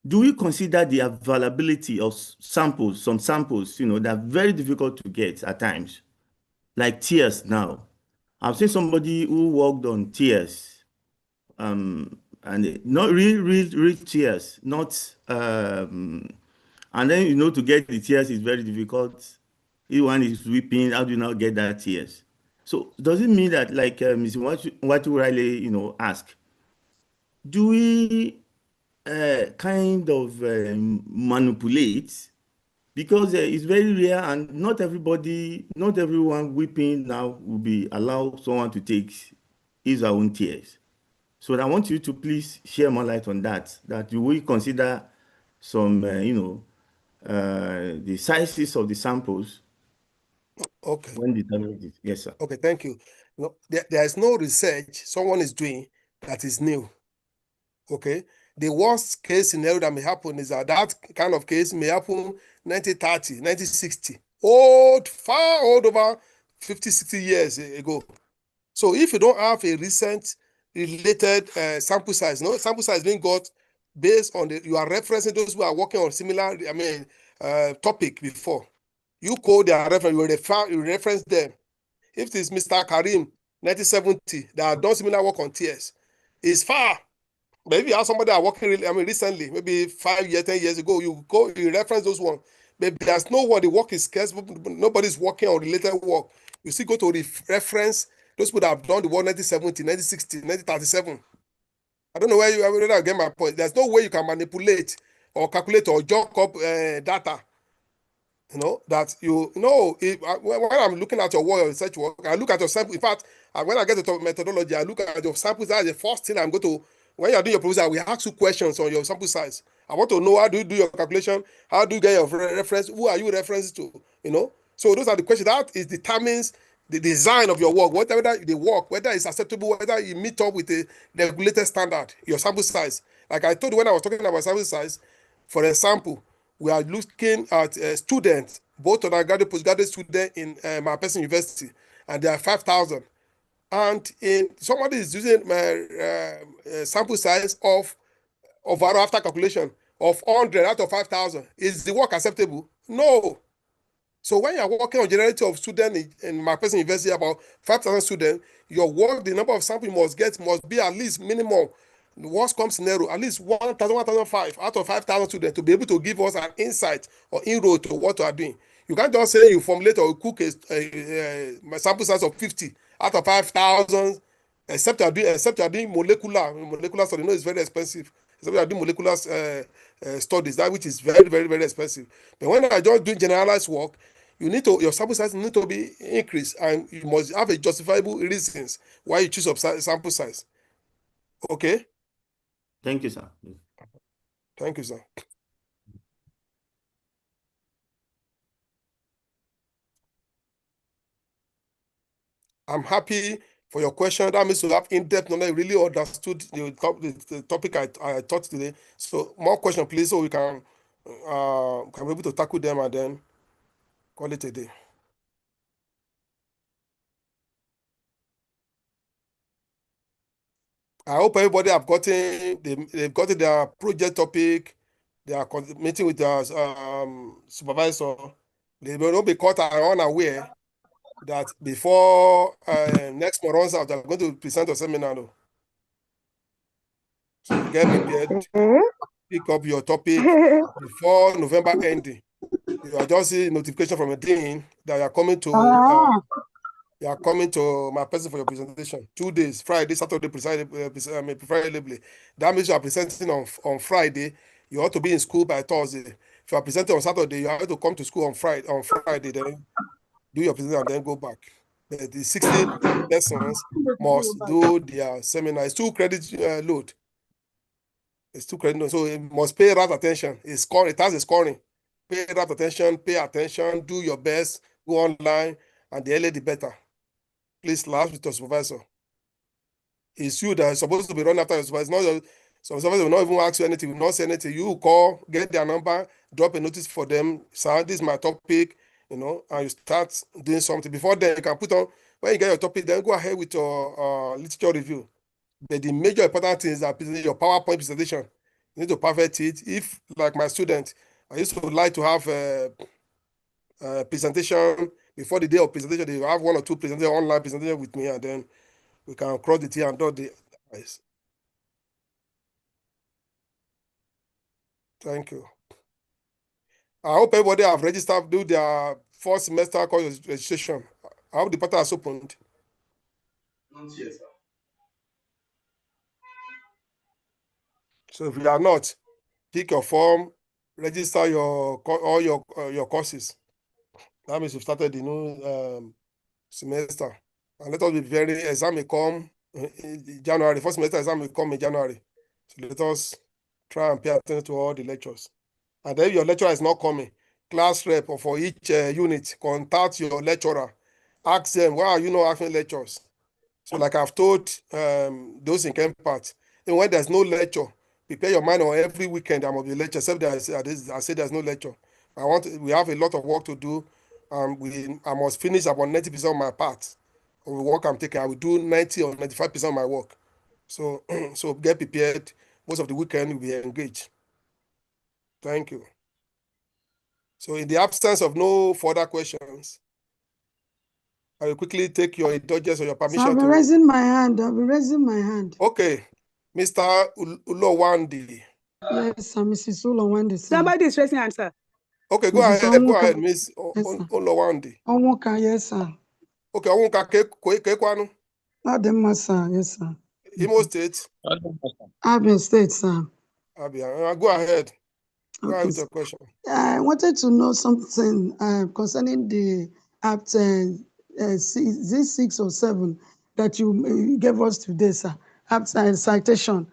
do we consider the availability of some samples, that are very difficult to get at times, like tiers now? I've seen somebody who worked on tiers, and not real tiers, not, and then, to get the tiers is very difficult. If one is sweeping, how do you not get that tiers? So does it mean that, like Ms. Watu Riley, ask, do we kind of manipulate? Because it's very rare, and not everyone weeping now will be allowed someone to take his or her own tears. So I want you to please share more light on that. That you will consider some, the sizes of the samples. Okay. When determining it. Yes, sir. Okay, thank you. No, there is no research someone is doing that is new. Okay. The worst case scenario that may happen is that kind of case may happen 1930, 1960. Far old, over 50, 60 years ago. So if you don't have a recent related sample size, sample size being got based on you are referencing those who are working on similar, topic before. You code their reference, you reference them. If it is Mr. Karim, 1970, that have done similar work on TS, it's far. Maybe you have somebody that are working recently, maybe 5 years, 10 years ago, you reference those ones. Maybe there's no one, the work is scarce, nobody's working on related work. You still go to reference those people that have done the work 1970, 1960, 1937. I don't know whether I get my point. There's no way you can manipulate or calculate or jock up data. That when I'm looking at your work, your research work, I look at your sample. In fact, when I get to methodology, I look at your samples. That's the first thing I'm going to, when you're doing your proposal, we ask you questions on your sample size. I want to know, how do you do your calculation? How do you get your reference? Who are you references to? So those are the questions. That determines the design of your work, whether the work, whether it's acceptable, whether you meet up with the regulated standard, your sample size. Like I told you when I was talking about sample size, for example, we are looking at students, both undergraduate, postgraduate students in my person university, and there are 5,000. And somebody is using my sample size of overall after calculation of 100 out of 5,000. Is the work acceptable? No. So when you're working on generality of students in my person university, about 5,000 students, your work, the number of samples you must be at least minimum. The worst comes scenario, at least 1,000, 1,005 out of 5,000 students to be able to give us an insight or inroad to what you are doing. You can't just say you formulate or cook a sample size of 50 out of 5,000, except you are doing molecular study. It's very expensive. Except you are doing molecular studies, that which is very, very, very expensive. But when I just doing generalized work, your sample size need to be increased, and you must have a justifiable reasons why you choose a sample size. Okay. Thank you, sir. Thank you, sir. I'm happy for your question. That means you have in-depth knowledge, really understood the topic I taught today. So more questions, please, so we can be able to tackle them and then call it a day. I hope everybody they've gotten their project topic. They are meeting with their supervisor. They will not be caught unaware that before next month runs out, they're going to present a seminar. So get prepared, pick up your topic before November ending. You are just seeing notification from a dean that you are coming to my person for your presentation. 2 days, Friday, Saturday, preferably. That means you are presenting on Friday. You ought to be in school by Thursday. If you are presenting on Saturday, you have to come to school on Friday, then do your presentation and then go back. But the 60 lessons must do their seminar. It's 2 credit load. It's 2 credit load, so it must pay rapt attention. It has a scoring. Pay rapt attention, pay attention, do your best, go online, and the earlier the better. Please last with your supervisor. It's you that is supposed to be running after your supervisor. Not your supervisor will not even ask you anything, will not say anything. You call, get their number, drop a notice for them. Sir, this is my topic, and you start doing something. Before then, you can put on, when you get your topic, then go ahead with your literature review. But the major important thing is that your PowerPoint presentation, you need to perfect it. If, like my student, I used to like to have a presentation before the day of presentation, they have 1 or 2 presentation, online presentation with me, and then we can cross the T and dot the I's. Thank you. I hope everybody have registered, do their first semester course registration. I hope the portal has opened. Not yet, sir. So if you are not, pick your form, register all your courses. That means you've started the new semester. And let us be very, exam will come in January. First semester exam will come in January. So let us try and pay attention to all the lectures. And then if your lecturer is not coming, class rep or for each unit, contact your lecturer. Ask them, why are you not having lectures? So like I've told those in Kempat, and when there's no lecture, prepare your mind on every weekend there must be lecture, except that I say there's no lecture. We have a lot of work to do. I must finish about 90% of my part. Of the work I'm taking, I will do 90 or 95% of my work. So so get prepared. Most of the weekend will be engaged. Thank you. So in the absence of no further questions, I will quickly take your indulgence or your permission. So I'll be raising my hand. I'll be raising my hand. Okay. Mr. Ulowandi. Yes, sir. Mrs. Ulowandi, sir. Somebody is raising hand, sir. Okay, go Mrs. ahead. Go Onwuka. ahead, Miss Yes, sir. Ulowandi. Onwuka, yes, sir. Okay, Onwuka Kekwanu. Adema, sir. Yes, sir. Imo State. Abia State, sir. Abia. Go ahead. Go ahead with sir. your question. I wanted to know something concerning the Act Z6 or 7 that you gave us today, sir. Act citation.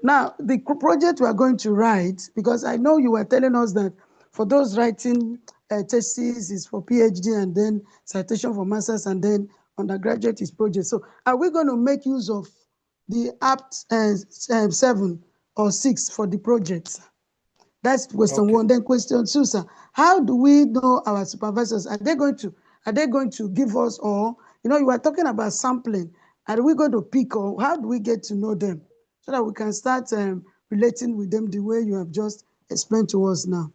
Now, the project we are going to write, because I know you were telling us that for those writing thesis is for PhD and then citation for masters and then undergraduate is project. So are we going to make use of the Act 7 or 6 for the project? That's question one. Then question two, sir. How do we know our supervisors? Are they going to give us, or you were talking about sampling? Are we going to pick, or how do we get to know them so that we can start relating with them the way you have just explained to us now?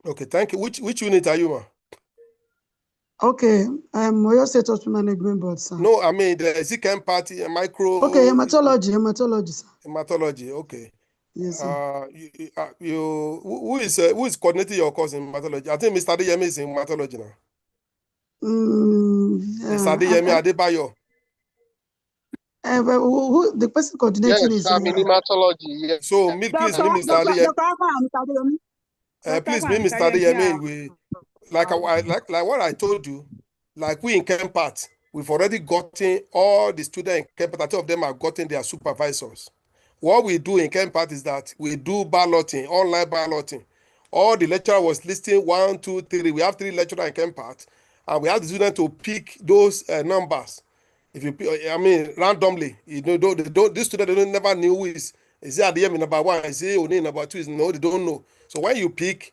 Okay, thank you. Which unit are you, ma? Okay, Oyo State Hospital Management Board, sir. No, I mean the ZChem party micro. Okay, hematology, sir. Hematology, okay. Yes, sir. Who is coordinating your course in hematology? I think Mr. Adeyemi is in hematology now. Mr. Adeyemi Adebayo. Who the person coordinating is? I'm in hematology. Yes. So, please, Mr. Adeyemi. Please, Mr. Adeyemi. Like what I told you, like we in Kempat, we've already gotten all the students in Kempat. 2 of them have gotten their supervisors. What we do in Kempat is that we do balloting, online balloting. All the lecturer was listing 1, 2, 3. We have 3 lecturers in Kempat, and we have the student to pick those numbers. If you, randomly, this student never knew who is it Adeyemi number 1, is it Oni number 2? They don't know. So when you pick,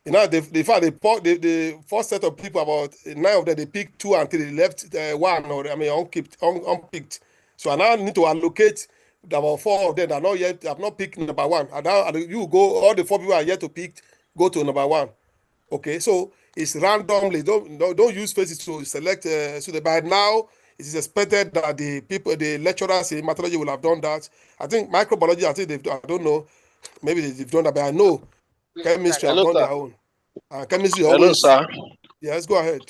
the first set of people, about 9 of them, they picked 2 and 3, left 1 or unpicked. So I now need to allocate about 4 of them that are not yet have not picked number 1. And now you go, all the 4 people are yet to pick, go to number 1. Okay, so it's randomly. Don't use faces to select. So by now it is expected that the lecturers in hematology will have done that. I think microbiology, I don't know, maybe they've done that, but I know chemistry have done their own. Chemistry always. Hello, sir. Yes, go ahead.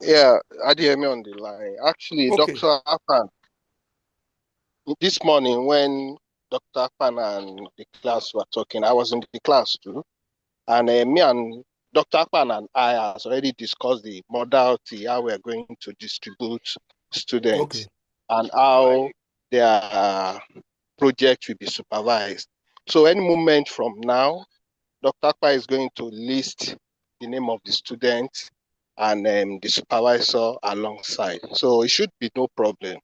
Yeah, Adeyemi on the line. Actually, okay. Dr. Afan, this morning when Dr. Afan and the class were talking, I was in the class too. And me and Dr. Afan and I has already discussed the modality, how we're going to distribute students and how their project will be supervised. So any moment from now, Dr. Akpa is going to list the name of the student and the supervisor alongside. So it should be no problem.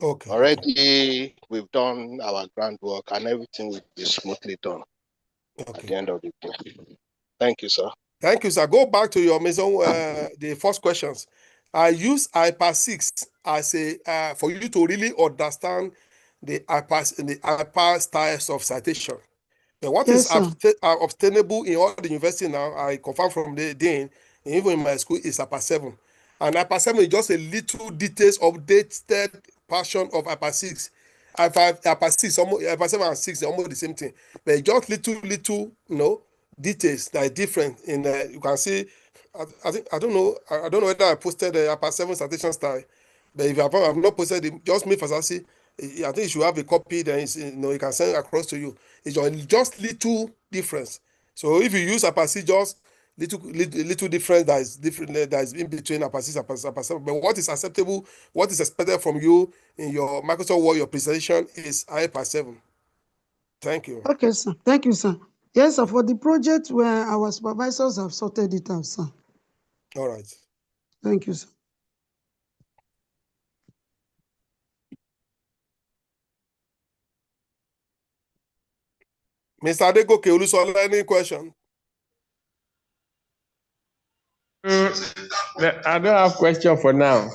Okay. Already we've done our groundwork and everything will be smoothly done at the end of the day. Thank you, sir. Thank you, sir. Go back to your maison, the first questions. I use IPA 6 as a for you to really understand the IPA styles of citation. But what is obtainable in all the university now, I confirm from the dean, even in my school, is IPA 7. And IPA 7 is just a little details updated version of IPA 6. IPA 6, IPA 7 and 6 are almost the same thing. But just little, details that are different in you can see. I don't know whether I posted the IPA 7 citation style. But if you have not posted it, just make Fasasi. I think you should have a copy. Then you can send across to you. It's just little difference. So if you use Apasi, just little difference that is different, that is in between Apasi and Apasi. But what is acceptable, what is expected from you in your Microsoft Word, your presentation is IPA7. Thank you. Okay, sir. Thank you, sir. Yes, sir. For the project where our supervisors have sorted it out, sir. All right. Thank you, sir. Mr. Adegoke Olusola, any question? I don't have question for now.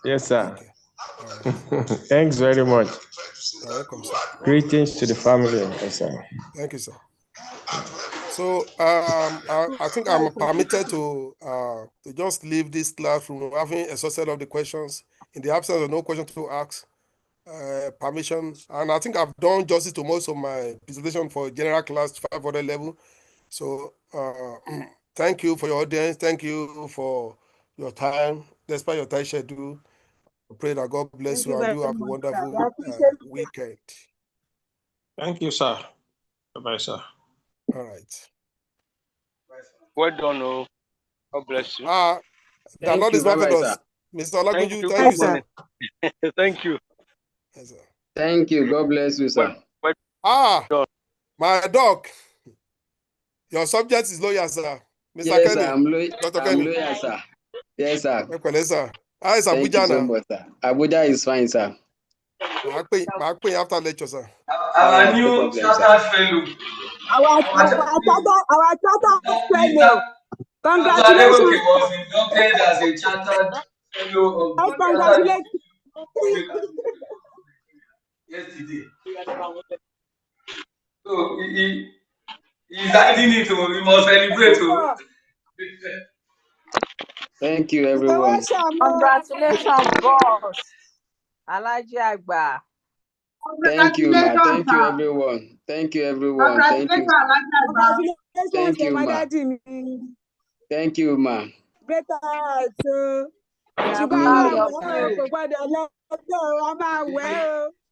Yes, sir. Okay. All right. Thanks very much. You're welcome, sir. Greetings to the family. Yes, sir. Thank you, sir. So I think I'm permitted to just leave this classroom having exhausted of the questions. In the absence of no question to ask, permission. And I think I've done justice to most of my presentation for general class 500 level. So thank you for your audience. Thank you for your time, despite your tight schedule. I pray that God bless you and you have a wonderful weekend. Thank you, sir. Bye-bye, sir. All right. Well done, oh. God bless you. The Lord is marvelous. Mr. Olagunju, thank you, sir. Thank you. Yes, sir. Thank you. God bless you, sir. My dog. Your subject is lawyer, sir. Mr. Yes, Kenny. sir. I'm Kenny. lawyer, sir. Yes, sir. Sir. How is Thank Abuja you so now? much, sir. Abuja is fine, sir. I'll pay after lecture, sir. Our new chartered fellow. Our chartered fellow. Congratulations. was inducted as a chartered fellow of Congratulations. Yesterday. So he's hiding it, we must celebrate. Thank you, everyone. Congratulations, boss. Alhaji Agba. Thank you, ma. Thank you, everyone. Thank you, everyone. Thank you. Thank you, ma. Thank you, ma.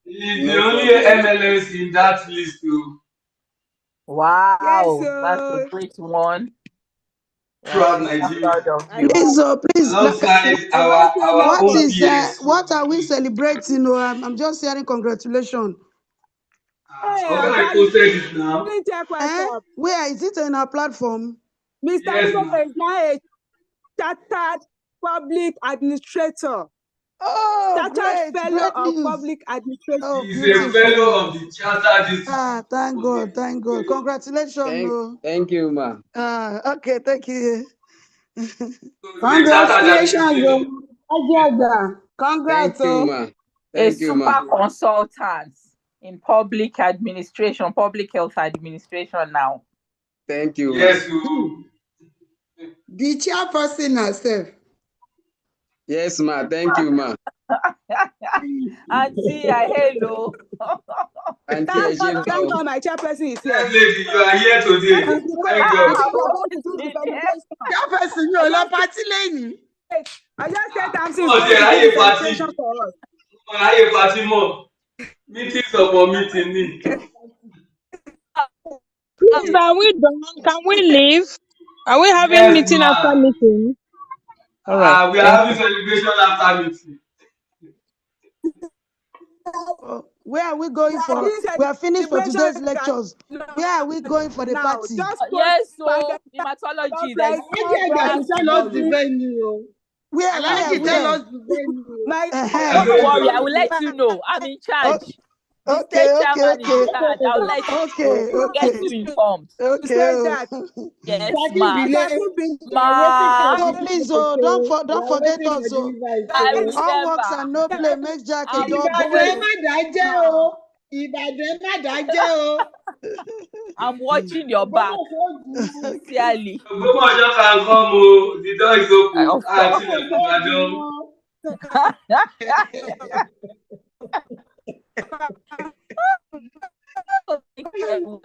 He's the only MLS in that list, too. Wow, yes, that's a great one. Throughout Nigeria. Please, please. Alongside our own peers. What are we celebrating? I'm just hearing congratulations. I posted it now. Where is it in our platform? Mr. Yes, is now a chartered public administrator. Oh, chartered great, fellow great of public administration. Oh, he's a fellow of the chartered. Thank God, thank God. Congratulations. Thank you, ma. Okay, thank you. Congratulations, Congrats, thank you, ma. Thank you, ma. Super consultant in public administration, public health administration now. Thank you, yes, ma. The chairperson herself. Yes, ma. Thank you, ma. Auntie, hello. Auntie, thank God my chairperson is here. Yes, lady, you are here today. Thank God. Chairperson, you are party lady. I just said I'm saying celebration for us. I party more. Meetings upon meeting. Please, are we done? Can we leave? Are we having meeting after meeting? All right. We are having celebration after meeting. Where are we going for? We are finished for today's lectures. Where are we going for the party? Yes, so hematology. There's tell us the venue. Where tell us the venue? Don't worry, I will let you know. I'm in charge. Okay. I'll let you know. Get you informed. Okay. Yes, ma. So please, don't forget us. I will all works and no play makes Jack a dull boy. I'm watching your back. Sincerely. Can come. The door is open. Thank you, everyone.